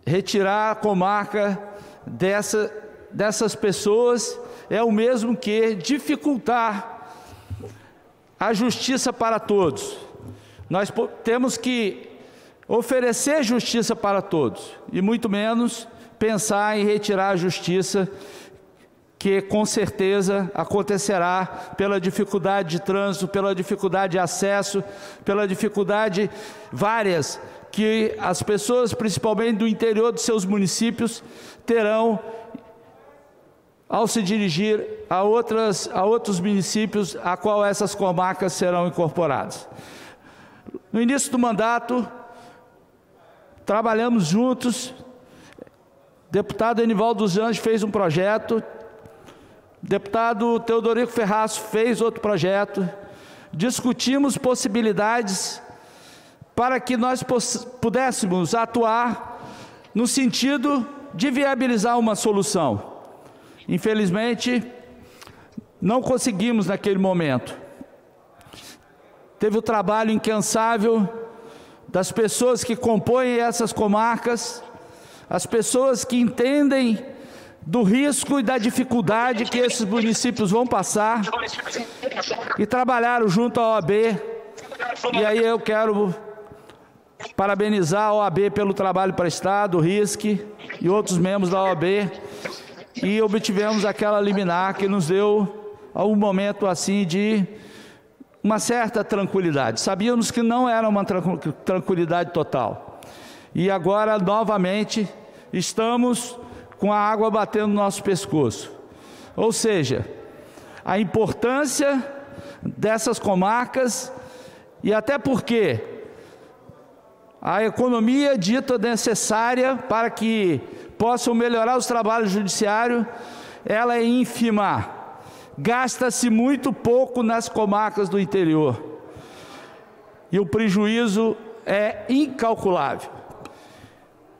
Retirar a comarca dessas pessoas é o mesmo que dificultar a justiça para todos. Nós temos que oferecer justiça para todos, e muito menos pensar em retirar a justiça, que com certeza acontecerá pela dificuldade de trânsito, pela dificuldade de acesso, pela dificuldade várias que as pessoas, principalmente do interior dos seus municípios, terão ao se dirigir a outros municípios a qual essas comarcas serão incorporadas. No início do mandato, trabalhamos juntos, o deputado Enivaldo dos Anjos fez um projeto, o deputado Teodorico Ferraz fez outro projeto, discutimos possibilidades para que nós pudéssemos atuar no sentido de viabilizar uma solução. Infelizmente, não conseguimos naquele momento. Teve o trabalho incansável das pessoas que compõem essas comarcas, as pessoas que entendem do risco e da dificuldade que esses municípios vão passar, e trabalharam junto à OAB. E aí eu quero parabenizar a OAB pelo trabalho prestado, o RISC e outros membros da OAB, e obtivemos aquela liminar que nos deu um momento assim de uma certa tranquilidade. Sabíamos que não era uma tranquilidade total. E agora, novamente, estamos com a água batendo no nosso pescoço. Ou seja, a importância dessas comarcas, e até porque a economia dita necessária para que possam melhorar os trabalhos judiciários, ela é ínfima. Gasta-se muito pouco nas comarcas do interior. E o prejuízo é incalculável.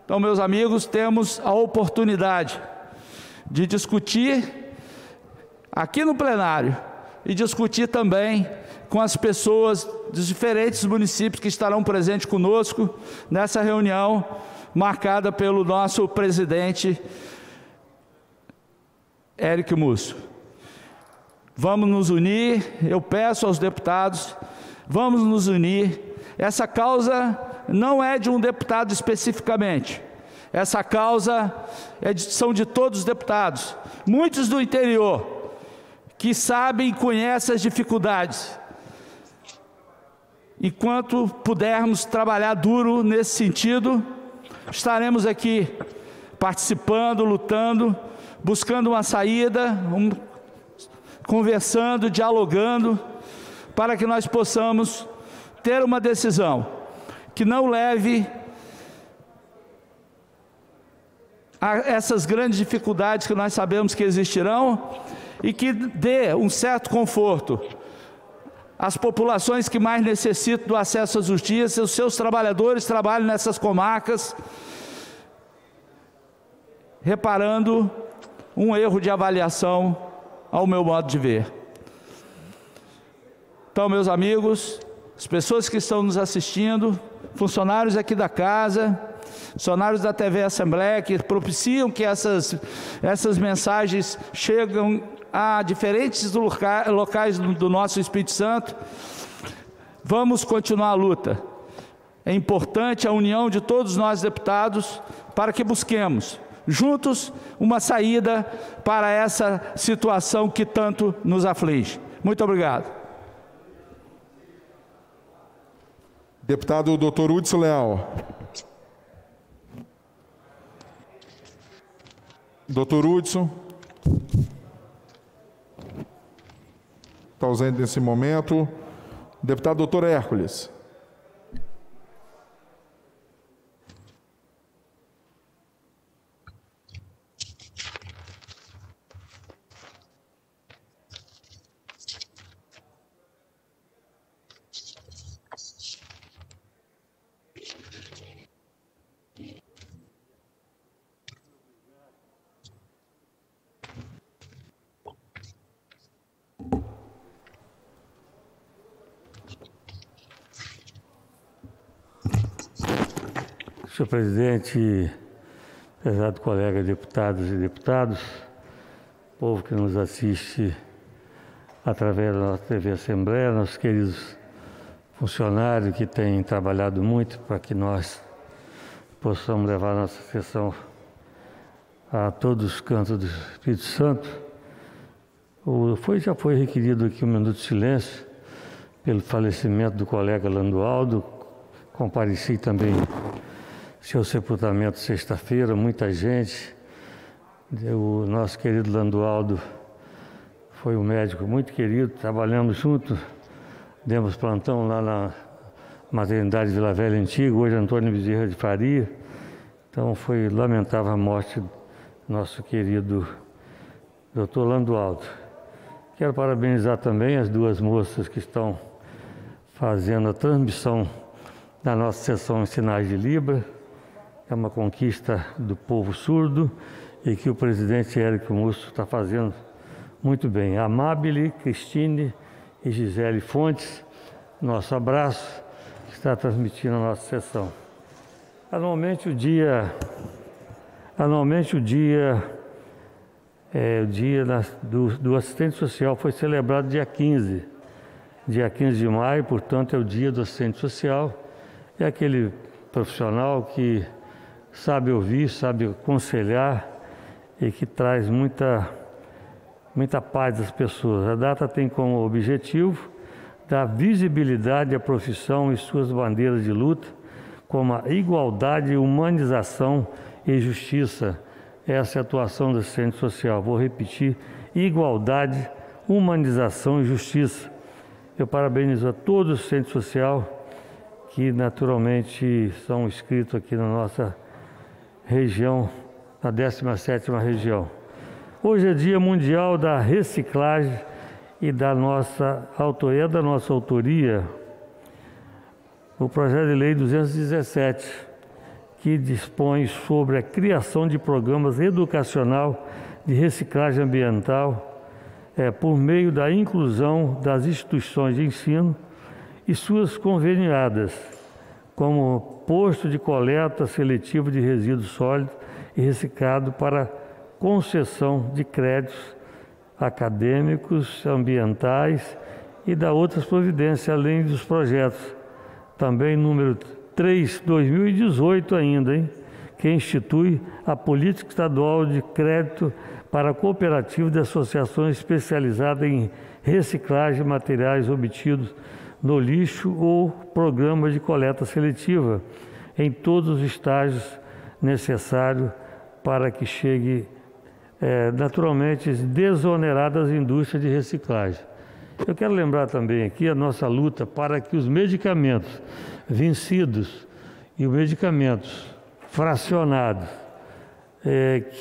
Então, meus amigos, temos a oportunidade de discutir aqui no plenário e discutir também com as pessoas dos diferentes municípios que estarão presentes conosco nessa reunião marcada pelo nosso presidente Éric Musso. Vamos nos unir, eu peço aos deputados, vamos nos unir. Essa causa não é de um deputado especificamente, essa causa são de todos os deputados, muitos do interior, que sabem e conhecem as dificuldades. Enquanto pudermos trabalhar duro nesse sentido, estaremos aqui participando, lutando, buscando uma saída, conversando, dialogando, para que nós possamos ter uma decisão que não leve a essas grandes dificuldades que nós sabemos que existirão, e que dê um certo conforto às populações que mais necessitam do acesso à justiça. Os seus trabalhadores trabalham nessas comarcas, reparando um erro de avaliação ao meu modo de ver. Então, meus amigos, as pessoas que estão nos assistindo, funcionários aqui da casa, funcionários da TV Assembleia, que propiciam que essas mensagens chegam a diferentes locais do nosso Espírito Santo, vamos continuar a luta. É importante a união de todos nós deputados para que busquemos juntos uma saída para essa situação que tanto nos aflige. Muito obrigado. Deputado Dr. Hudson Leal. Doutor Hudson. Está ausente nesse momento. Deputado doutor Hércules. Senhor presidente, prezado colega deputados e deputadas, povo que nos assiste através da nossa TV Assembleia, nossos queridos funcionários que têm trabalhado muito para que nós possamos levar a nossa sessão a todos os cantos do Espírito Santo. Já foi requerido aqui um minuto de silêncio pelo falecimento do colega Landoaldo. Compareci também seu sepultamento sexta-feira, muita gente. O nosso querido Landoaldo foi um médico muito querido, trabalhamos juntos, demos plantão lá na maternidade Vila Velha Antiga, hoje Antônio Bezerra de Faria. Então foi lamentável a morte do nosso querido doutor Landoaldo. Quero parabenizar também as duas moças que estão fazendo a transmissão da nossa sessão em sinais de Libra. É uma conquista do povo surdo e que o presidente Érico Musso está fazendo muito bem. Amabile, Cristine e Gisele Fontes, nosso abraço, que está transmitindo a nossa sessão. Anualmente o dia do assistente social foi celebrado dia 15 de maio, portanto é o dia do assistente social. É aquele profissional que sabe ouvir, sabe aconselhar e que traz muita paz às pessoas. A data tem como objetivo dar visibilidade à profissão e suas bandeiras de luta, como a igualdade, humanização e justiça. Essa é a atuação do assistente social. Vou repetir: igualdade, humanização e justiça. Eu parabenizo a todo o assistente social que naturalmente são inscritos aqui na nossa região, na 17ª região. Hoje é Dia Mundial da Reciclagem e da nossa autoria o projeto de lei 217, que dispõe sobre a criação de programas educacional de reciclagem ambiental por meio da inclusão das instituições de ensino e suas conveniadas, como posto de coleta seletivo de resíduos sólidos e reciclado para concessão de créditos acadêmicos, ambientais e da outras providências, além dos projetos. Também número 3, 2018 ainda, que institui a Política Estadual de Crédito para cooperativas de associações especializadas em reciclagem de materiais obtidos no lixo ou programa de coleta seletiva em todos os estágios necessários para que chegue naturalmente desonerada as indústrias de reciclagem. Eu quero lembrar também aqui a nossa luta para que os medicamentos vencidos e os medicamentos fracionados,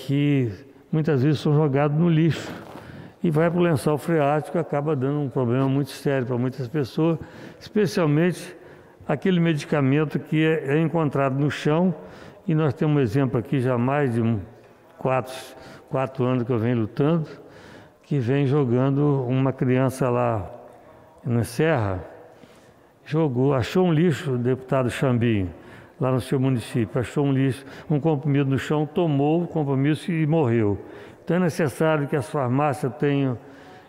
que muitas vezes são jogados no lixo e vai para o lençol freático, acaba dando um problema muito sério para muitas pessoas, especialmente aquele medicamento que é encontrado no chão. E nós temos um exemplo aqui já há mais de 4 anos que eu venho lutando, que vem jogando uma criança lá na Serra, achou um lixo, o deputado Chambinho, lá no seu município, achou um lixo, um comprimido no chão, tomou o compromisso e morreu. Então é necessário que as farmácias tenham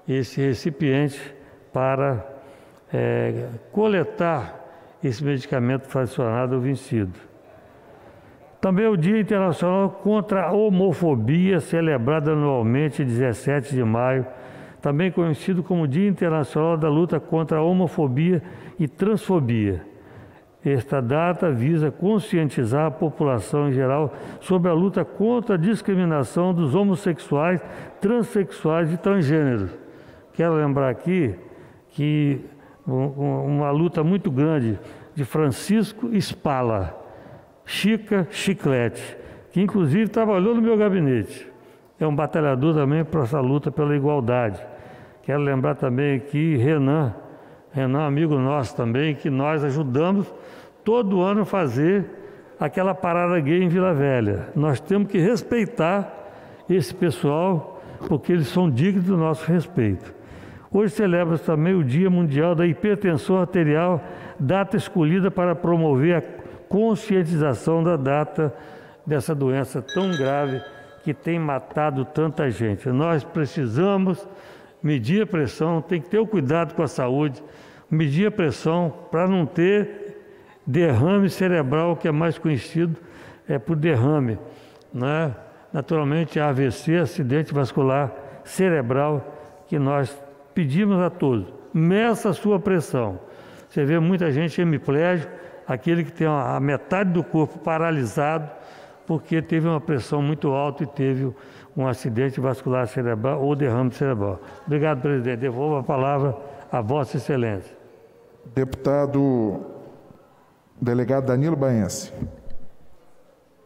esse recipiente para coletar esse medicamento fracionado ou vencido. Também é o Dia Internacional contra a Homofobia, celebrado anualmente 17 de maio, também conhecido como Dia Internacional da Luta contra a Homofobia e Transfobia. Esta data visa conscientizar a população em geral sobre a luta contra a discriminação dos homossexuais, transexuais e transgêneros. Quero lembrar aqui que uma luta muito grande de Francisco Spala, Chica Chiclete, que inclusive trabalhou no meu gabinete. É um batalhador também para essa luta pela igualdade. Quero lembrar também aqui Renan, amigo nosso também, que nós ajudamos todo ano a fazer aquela parada gay em Vila Velha. Nós temos que respeitar esse pessoal, porque eles são dignos do nosso respeito. Hoje celebra-se também o Dia Mundial da Hipertensão Arterial, data escolhida para promover a conscientização da data dessa doença tão grave que tem matado tanta gente. Nós precisamos medir a pressão, tem que ter o cuidado com a saúde, medir a pressão para não ter derrame cerebral, que é mais conhecido por derrame, né? Naturalmente, AVC, acidente vascular cerebral, que nós pedimos a todos, meça a sua pressão. Você vê muita gente hemiplégico, aquele que tem a metade do corpo paralisado, porque teve uma pressão muito alta e teve um acidente vascular cerebral ou derrame cerebral. Obrigado, presidente. Devolvo a palavra a Vossa Excelência. Deputado delegado Danilo Baense.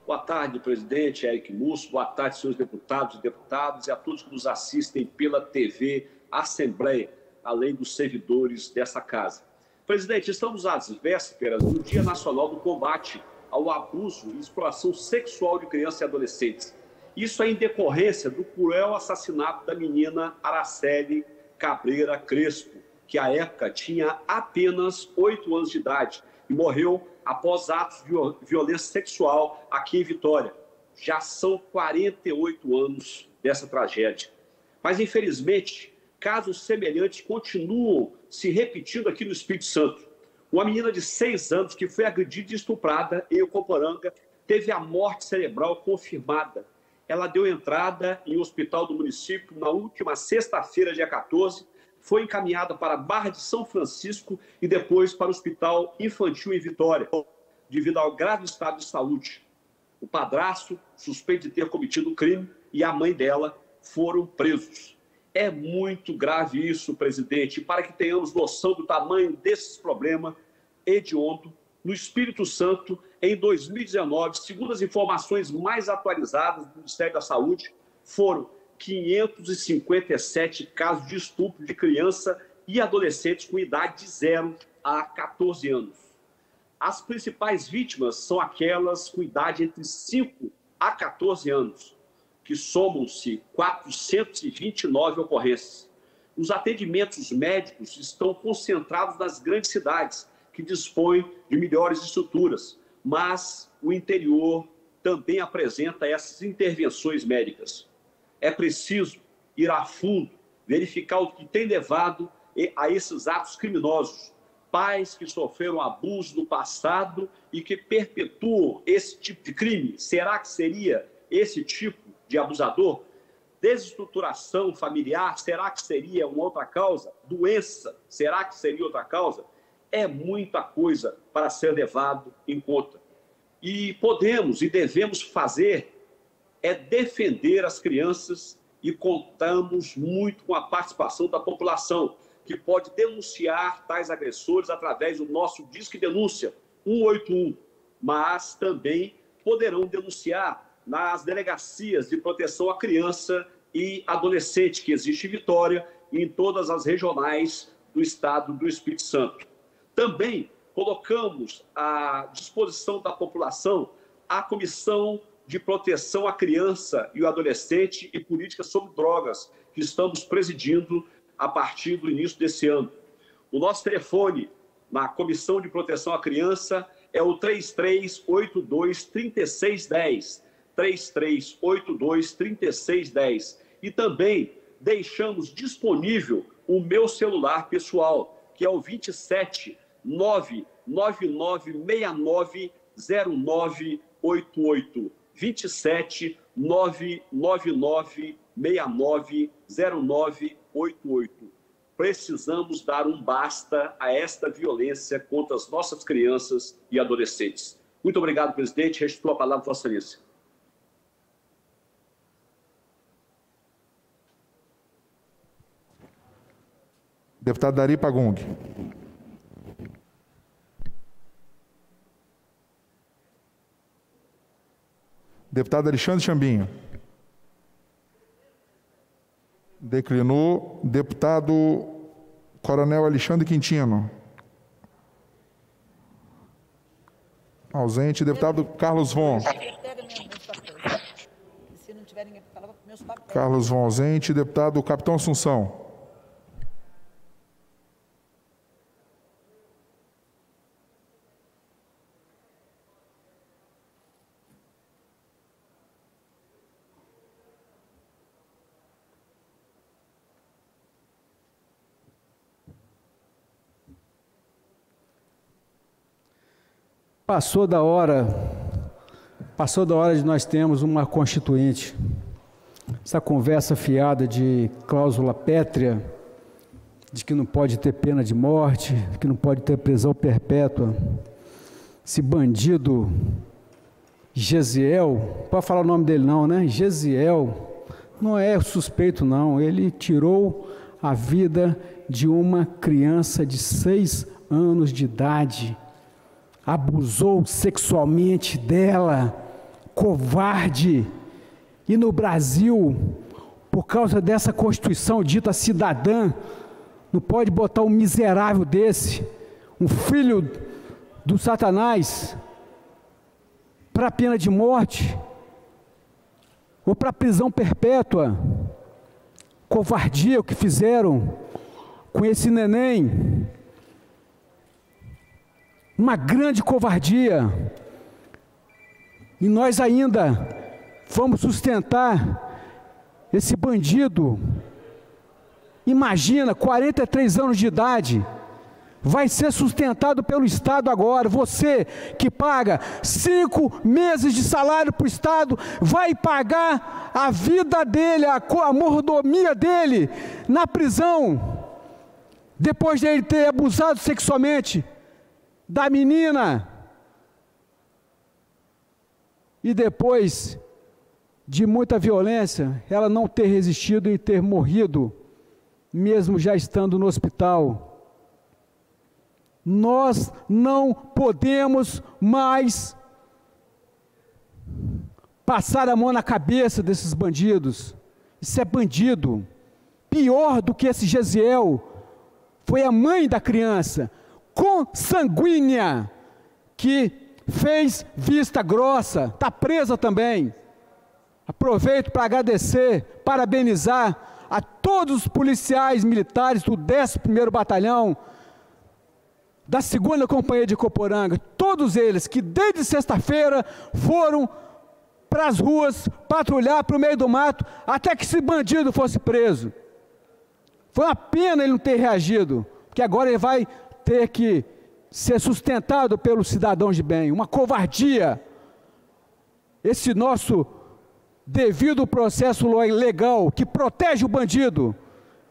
Boa tarde, presidente Eric Musso. Boa tarde, senhores deputados e deputadas e a todos que nos assistem pela TV Assembleia, além dos servidores dessa casa. Presidente, estamos às vésperas do Dia Nacional do Combate ao Abuso e Exploração Sexual de Crianças e Adolescentes. Isso é em decorrência do cruel assassinato da menina Araceli Cabreira Crespo, que à época tinha apenas 8 anos de idade e morreu após atos de violência sexual aqui em Vitória. Já são 48 anos dessa tragédia. Mas, infelizmente, casos semelhantes continuam se repetindo aqui no Espírito Santo. Uma menina de 6 anos que foi agredida e estuprada em Ucoporanga teve a morte cerebral confirmada. Ela deu entrada em um hospital do município na última sexta-feira, dia 14, foi encaminhada para a Barra de São Francisco e depois para o Hospital Infantil em Vitória, devido ao grave estado de saúde. O padrasto, suspeito de ter cometido o crime, e a mãe dela foram presos. É muito grave isso, presidente, para que tenhamos noção do tamanho desses problemas hediondo. No Espírito Santo, em 2019, segundo as informações mais atualizadas do Ministério da Saúde, foram 557 casos de estupro de criança e adolescentes com idade de 0 a 14 anos. As principais vítimas são aquelas com idade entre 5 a 14 anos, que somam-se 429 ocorrências. Os atendimentos médicos estão concentrados nas grandes cidades, que dispõem de melhores estruturas, mas o interior também apresenta essas intervenções médicas. É preciso ir a fundo, verificar o que tem levado a esses atos criminosos. Pais que sofreram abuso no passado e que perpetuam esse tipo de crime. Será que seria esse tipo de abusador? Desestruturação familiar, será que seria uma outra causa? Doença, será que seria outra causa? É muita coisa para ser levado em conta. E podemos e devemos fazer é defender as crianças e contamos muito com a participação da população, que pode denunciar tais agressores através do nosso Disque Denúncia 181, mas também poderão denunciar nas delegacias de proteção à criança e adolescente que existe em Vitória e em todas as regionais do estado do Espírito Santo. Também colocamos à disposição da população a Comissão de Proteção à Criança e o Adolescente e Políticas sobre Drogas, que estamos presidindo a partir do início desse ano. O nosso telefone na Comissão de Proteção à Criança é o 3382-3610, 3382-3610. E também deixamos disponível o meu celular pessoal, que é o 27 999690988. 27 999690988. precisamos dar um basta a esta violência contra as nossas crianças e adolescentes. Muito obrigado, presidente. Restituo a palavra à Vossa Excelência. Deputado Dari Pagung. Deputado Alexandre Chambinho. Declinou. Deputado Coronel Alexandre Quintino. Ausente. Deputado Carlos Von. Carlos Von ausente. Deputado Capitão Assunção. Passou da hora de nós termos uma constituinte. Essa conversa fiada de cláusula pétrea, de que não pode ter pena de morte, que não pode ter prisão perpétua. Esse bandido Gesiel, pode falar o nome dele não, né? Gesiel, não é suspeito não, ele tirou a vida de uma criança de 6 anos de idade, abusou sexualmente dela, covarde. E no Brasil, por causa dessa Constituição dita cidadã, não pode botar um miserável desse, um filho do Satanás, para a pena de morte, ou para a prisão perpétua. Covardia o que fizeram com esse neném. Uma grande covardia. E nós ainda vamos sustentar esse bandido. Imagina, 43 anos de idade, vai ser sustentado pelo Estado agora. Você que paga 5 meses de salário para o Estado, vai pagar a vida dele, a mordomia dele na prisão, depois de ele ter abusado sexualmente da menina, e depois de muita violência, ela não ter resistido e ter morrido, mesmo já estando no hospital. Nós não podemos mais passar a mão na cabeça desses bandidos. Isso é bandido. Pior do que esse Gesiel foi a mãe da criança, consanguínea, que fez vista grossa, está presa também. Aproveito para agradecer, parabenizar a todos os policiais militares do 11º Batalhão, da 2ª Companhia de Coporanga, todos eles que desde sexta-feira foram para as ruas, patrulhar para o meio do mato, até que esse bandido fosse preso. Foi uma pena ele não ter reagido, porque agora ele vai ter que ser sustentado pelos cidadãos de bem. Uma covardia. Esse nosso devido processo legal que protege o bandido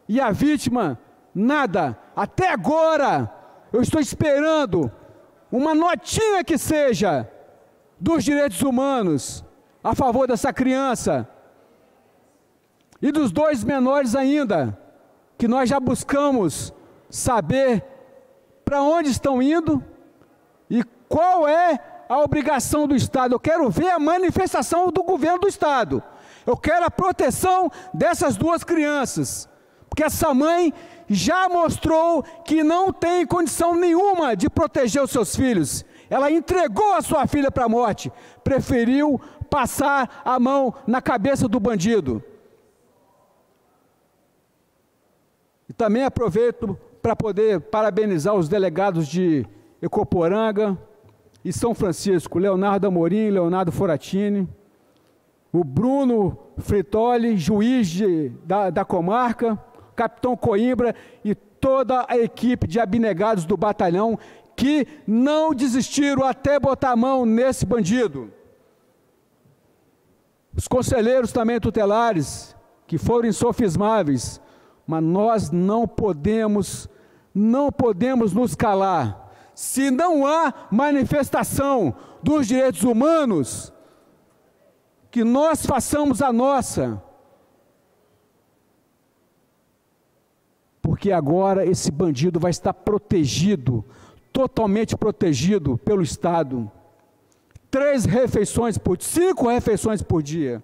e a vítima, nada. Até agora eu estou esperando uma notinha que seja dos direitos humanos a favor dessa criança e dos 2 menores ainda, que nós já buscamos saber para onde estão indo e qual é a obrigação do Estado. Eu quero ver a manifestação do governo do Estado. Eu quero a proteção dessas 2 crianças, porque essa mãe já mostrou que não tem condição nenhuma de proteger os seus filhos. Ela entregou a sua filha para a morte, preferiu passar a mão na cabeça do bandido. E também aproveito para poder parabenizar os delegados de Ecoporanga e São Francisco, Leonardo Amorim, Leonardo Foratini, o Bruno Fritoli, juiz da comarca, Capitão Coimbra e toda a equipe de abnegados do batalhão, que não desistiram até botar a mão nesse bandido. Os conselheiros também tutelares, que foram insofismáveis, mas nós não podemos nos calar. Se não há manifestação dos direitos humanos, que nós façamos a nossa. Porque agora esse bandido vai estar protegido, totalmente protegido pelo Estado. 5 refeições por dia.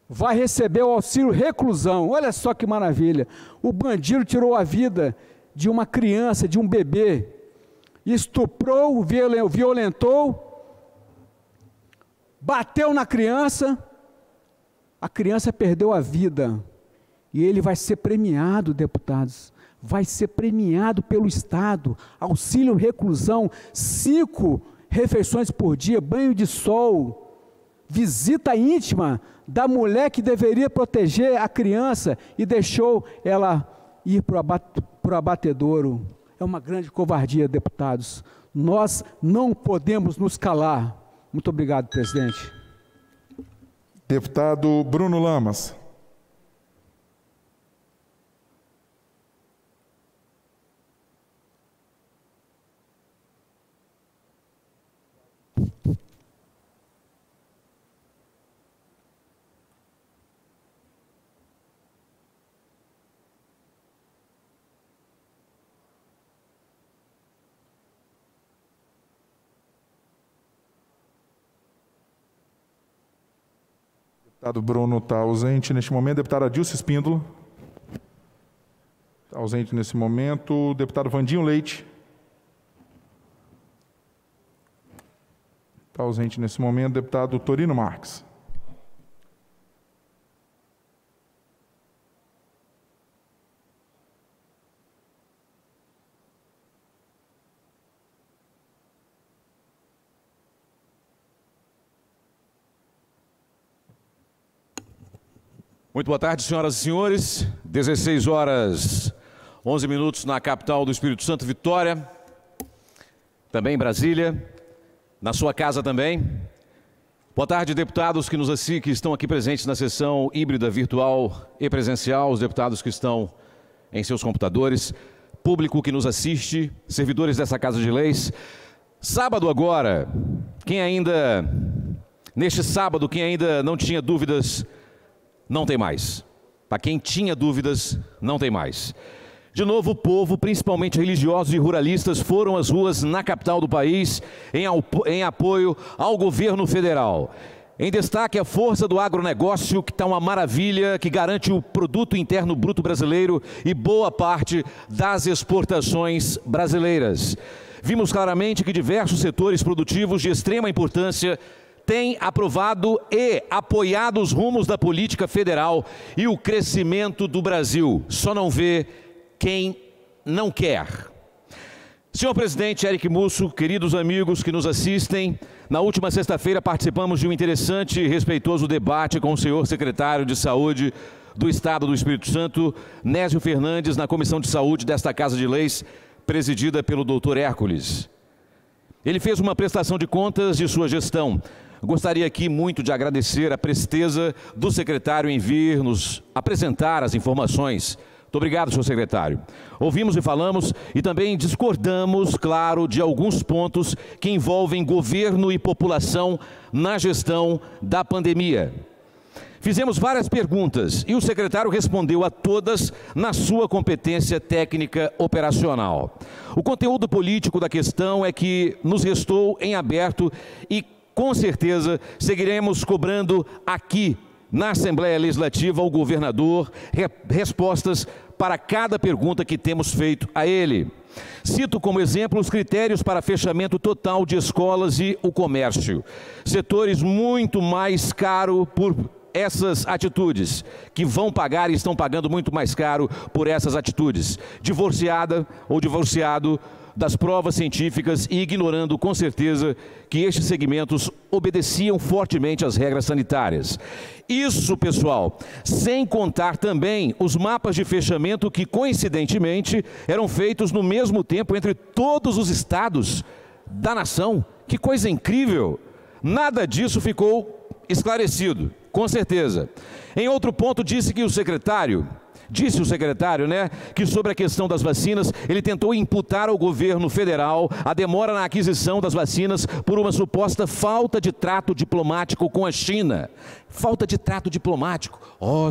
Vai receber o auxílio reclusão. Olha só que maravilha. O bandido tirou a vida de uma criança, de um bebê. Estuprou, violentou, bateu na criança. A criança perdeu a vida. E ele vai ser premiado, deputados. Vai ser premiado pelo Estado. Auxílio reclusão, 5 refeições por dia, banho de sol, visita íntima da mulher que deveria proteger a criança e deixou ela ir para o abatedouro. É uma grande covardia, deputados. Nós não podemos nos calar. Muito obrigado, presidente. Deputado Bruno Lamas. Deputado Bruno está ausente neste momento. Deputada Dilce Espíndola. Está ausente nesse momento. Deputado Vandinho Leite. Está ausente nesse momento. Deputado Torino Marques. Muito boa tarde, senhoras e senhores. 16 horas, 11 minutos na capital do Espírito Santo, Vitória. Também Brasília. Na sua casa também. Boa tarde, deputados que estão aqui presentes na sessão híbrida, virtual e presencial, os deputados que estão em seus computadores, público que nos assiste, servidores dessa Casa de Leis. Sábado agora, neste sábado, quem ainda não tinha dúvidas, não tem mais. Para quem tinha dúvidas, não tem mais. De novo, o povo, principalmente religiosos e ruralistas, foram às ruas na capital do país em apoio ao governo federal. Em destaque, a força do agronegócio, que está uma maravilha, que garante o produto interno bruto brasileiro e boa parte das exportações brasileiras. Vimos claramente que diversos setores produtivos de extrema importância tem aprovado e apoiado os rumos da política federal e o crescimento do Brasil. Só não vê quem não quer. Senhor presidente Eric Musso, queridos amigos que nos assistem, na última sexta-feira participamos de um interessante e respeitoso debate com o senhor secretário de Saúde do Estado do Espírito Santo, Nésio Fernandes, na Comissão de Saúde desta Casa de Leis, presidida pelo doutor Hércules. Ele fez uma prestação de contas de sua gestão. Gostaria aqui muito de agradecer a presteza do secretário em vir nos apresentar as informações. Muito obrigado, senhor secretário. Ouvimos e falamos e também discordamos, claro, de alguns pontos que envolvem governo e população na gestão da pandemia. Fizemos várias perguntas e o secretário respondeu a todas na sua competência técnica operacional. O conteúdo político da questão é que nos restou em aberto e, com certeza, seguiremos cobrando aqui, na Assembleia Legislativa, ao governador, respostas para cada pergunta que temos feito a ele. Cito como exemplo os critérios para fechamento total de escolas e o comércio. Setores muito mais caros por essas atitudes, que vão pagar e estão pagando muito mais caro por essas atitudes. Divorciada ou divorciado das provas científicas e ignorando com certeza que estes segmentos obedeciam fortemente às regras sanitárias. Isso, pessoal, sem contar também os mapas de fechamento que, coincidentemente, eram feitos no mesmo tempo entre todos os estados da nação. Que coisa incrível! Nada disso ficou esclarecido, com certeza. Em outro ponto, disse que o secretário Disse o secretário, né, que sobre a questão das vacinas, ele tentou imputar ao governo federal a demora na aquisição das vacinas por uma suposta falta de trato diplomático com a China. Falta de trato diplomático,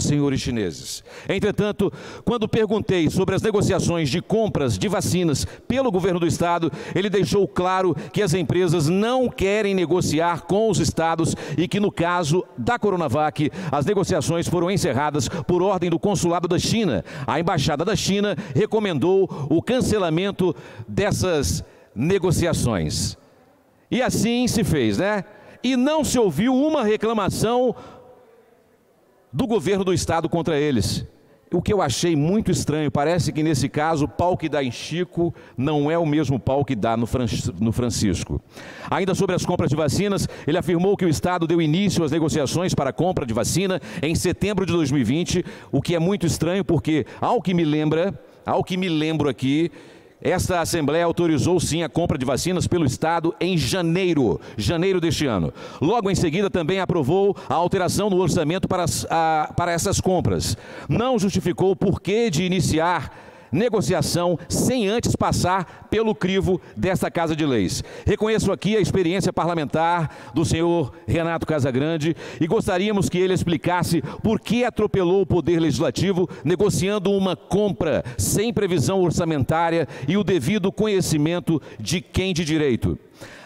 senhores chineses. Entretanto, quando perguntei sobre as negociações de compras de vacinas pelo governo do estado, ele deixou claro que as empresas não querem negociar com os estados e que no caso da Coronavac, as negociações foram encerradas por ordem do consulado da China. A embaixada da China recomendou o cancelamento dessas negociações. E assim se fez, né? E não se ouviu uma reclamação do governo do estado contra eles. O que eu achei muito estranho, parece que nesse caso o pau que dá em Chico não é o mesmo pau que dá no Francisco. Ainda sobre as compras de vacinas, ele afirmou que o estado deu início às negociações para a compra de vacina em setembro de 2020, o que é muito estranho porque, ao que me lembro aqui, esta Assembleia autorizou sim a compra de vacinas pelo Estado em janeiro deste ano. Logo em seguida também aprovou a alteração no orçamento para essas compras. Não justificou o porquê de iniciar negociação sem antes passar pelo crivo desta Casa de Leis. Reconheço aqui a experiência parlamentar do senhor Renato Casagrande e gostaríamos que ele explicasse por que atropelou o Poder Legislativo negociando uma compra sem previsão orçamentária e o devido conhecimento de quem de direito.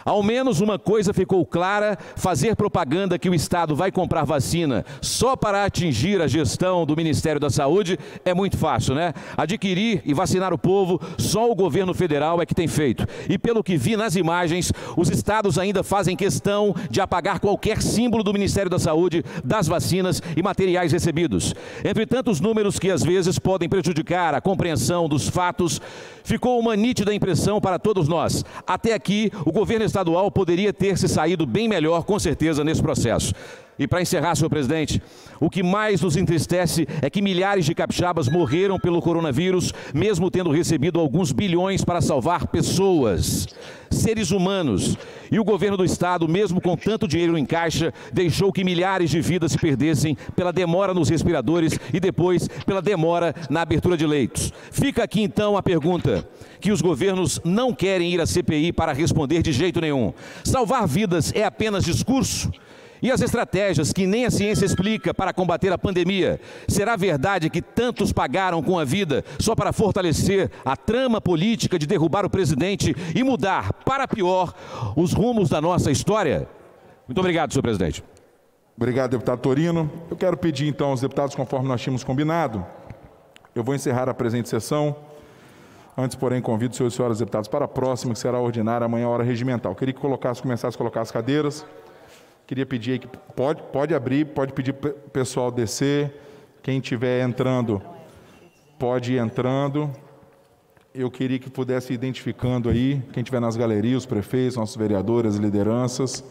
Ao menos uma coisa ficou clara: fazer propaganda que o Estado vai comprar vacina só para atingir a gestão do Ministério da Saúde é muito fácil, né? Adquirir e vacinar o povo, só o governo federal é que tem feito. E pelo que vi nas imagens, os estados ainda fazem questão de apagar qualquer símbolo do Ministério da Saúde, das vacinas e materiais recebidos. Entre tantos números que às vezes podem prejudicar a compreensão dos fatos, ficou uma nítida impressão para todos nós. Até aqui, o governo estadual poderia ter se saído bem melhor, com certeza, nesse processo. E para encerrar, senhor presidente, o que mais nos entristece é que milhares de capixabas morreram pelo coronavírus, mesmo tendo recebido alguns bilhões para salvar pessoas, seres humanos. E o governo do estado, mesmo com tanto dinheiro em caixa, deixou que milhares de vidas se perdessem pela demora nos respiradores e depois pela demora na abertura de leitos. Fica aqui então a pergunta que os governos não querem ir à CPI para responder de jeito nenhum. Salvar vidas é apenas discurso? E as estratégias que nem a ciência explica para combater a pandemia? Será verdade que tantos pagaram com a vida só para fortalecer a trama política de derrubar o presidente e mudar para pior os rumos da nossa história? Muito obrigado, senhor presidente. Obrigado, deputado Torino. Eu quero pedir então aos deputados, conforme nós tínhamos combinado, eu vou encerrar a presente sessão. Antes, porém, convido os senhores e senhoras deputados para a próxima, que será ordinária, amanhã, hora regimental. Eu queria que começasse a colocar as cadeiras. Queria pedir aí que pode abrir, pode pedir para o pessoal descer. Quem estiver entrando, pode ir entrando. Eu queria que pudesse ir identificando aí, quem estiver nas galerias, os prefeitos, nossos vereadores, as lideranças.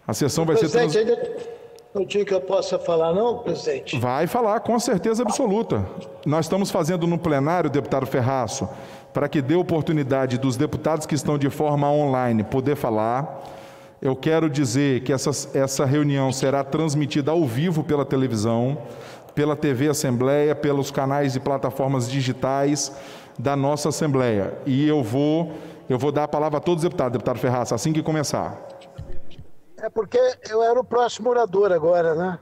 A sessão vai ser... Presidente, ainda não tinha que eu possa falar, não, presidente? Vai falar, com certeza absoluta. Nós estamos fazendo no plenário, deputado Ferraço, para que dê oportunidade dos deputados que estão de forma online poder falar. Eu quero dizer que essa reunião será transmitida ao vivo pela televisão, pela TV Assembleia, pelos canais e plataformas digitais da nossa Assembleia. E eu vou dar a palavra a todos os deputados, deputado Ferraz, assim que começar. É porque eu era o próximo orador agora, né?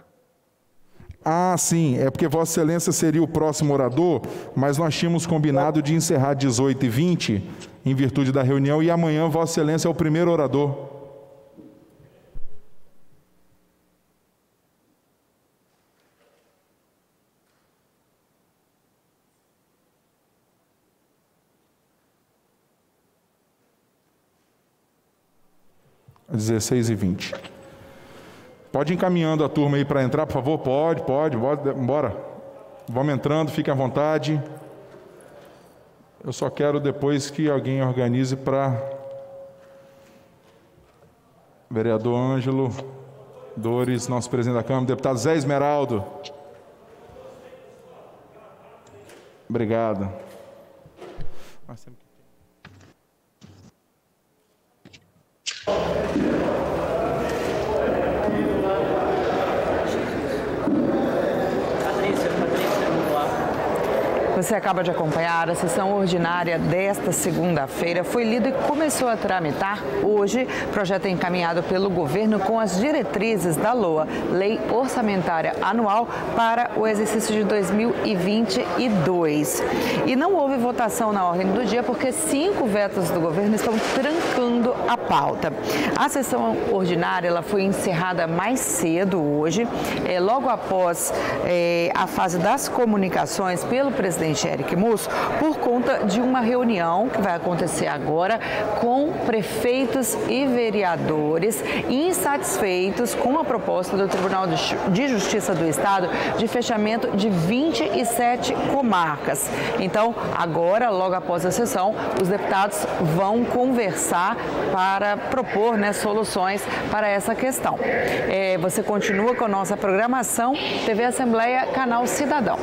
Ah, sim, é porque Vossa Excelência seria o próximo orador, mas nós tínhamos combinado de encerrar 18h20, em virtude da reunião, e amanhã Vossa Excelência é o primeiro orador. Às 16h20. Pode ir encaminhando a turma aí para entrar, por favor? Pode, bora. Vamos entrando, fiquem à vontade. Eu só quero depois que alguém organize para... Vereador Ângelo Dores, nosso presidente da Câmara, deputado Zé Esmeraldo. Obrigado. Você acaba de acompanhar a sessão ordinária desta segunda-feira. Foi lido e começou a tramitar hoje. O projeto é encaminhado pelo governo com as diretrizes da LOA, Lei Orçamentária Anual, para o exercício de 2022. E não houve votação na ordem do dia porque 5 vetos do governo estão trancando a pauta. A sessão ordinária ela foi encerrada mais cedo hoje, logo após a fase das comunicações pelo presidente Eric Musso, por conta de uma reunião que vai acontecer agora com prefeitos e vereadores insatisfeitos com a proposta do Tribunal de Justiça do Estado de fechamento de 27 comarcas. Então, agora, logo após a sessão, os deputados vão conversar para propor soluções para essa questão. Você continua com a nossa programação, TV Assembleia, Canal Cidadão.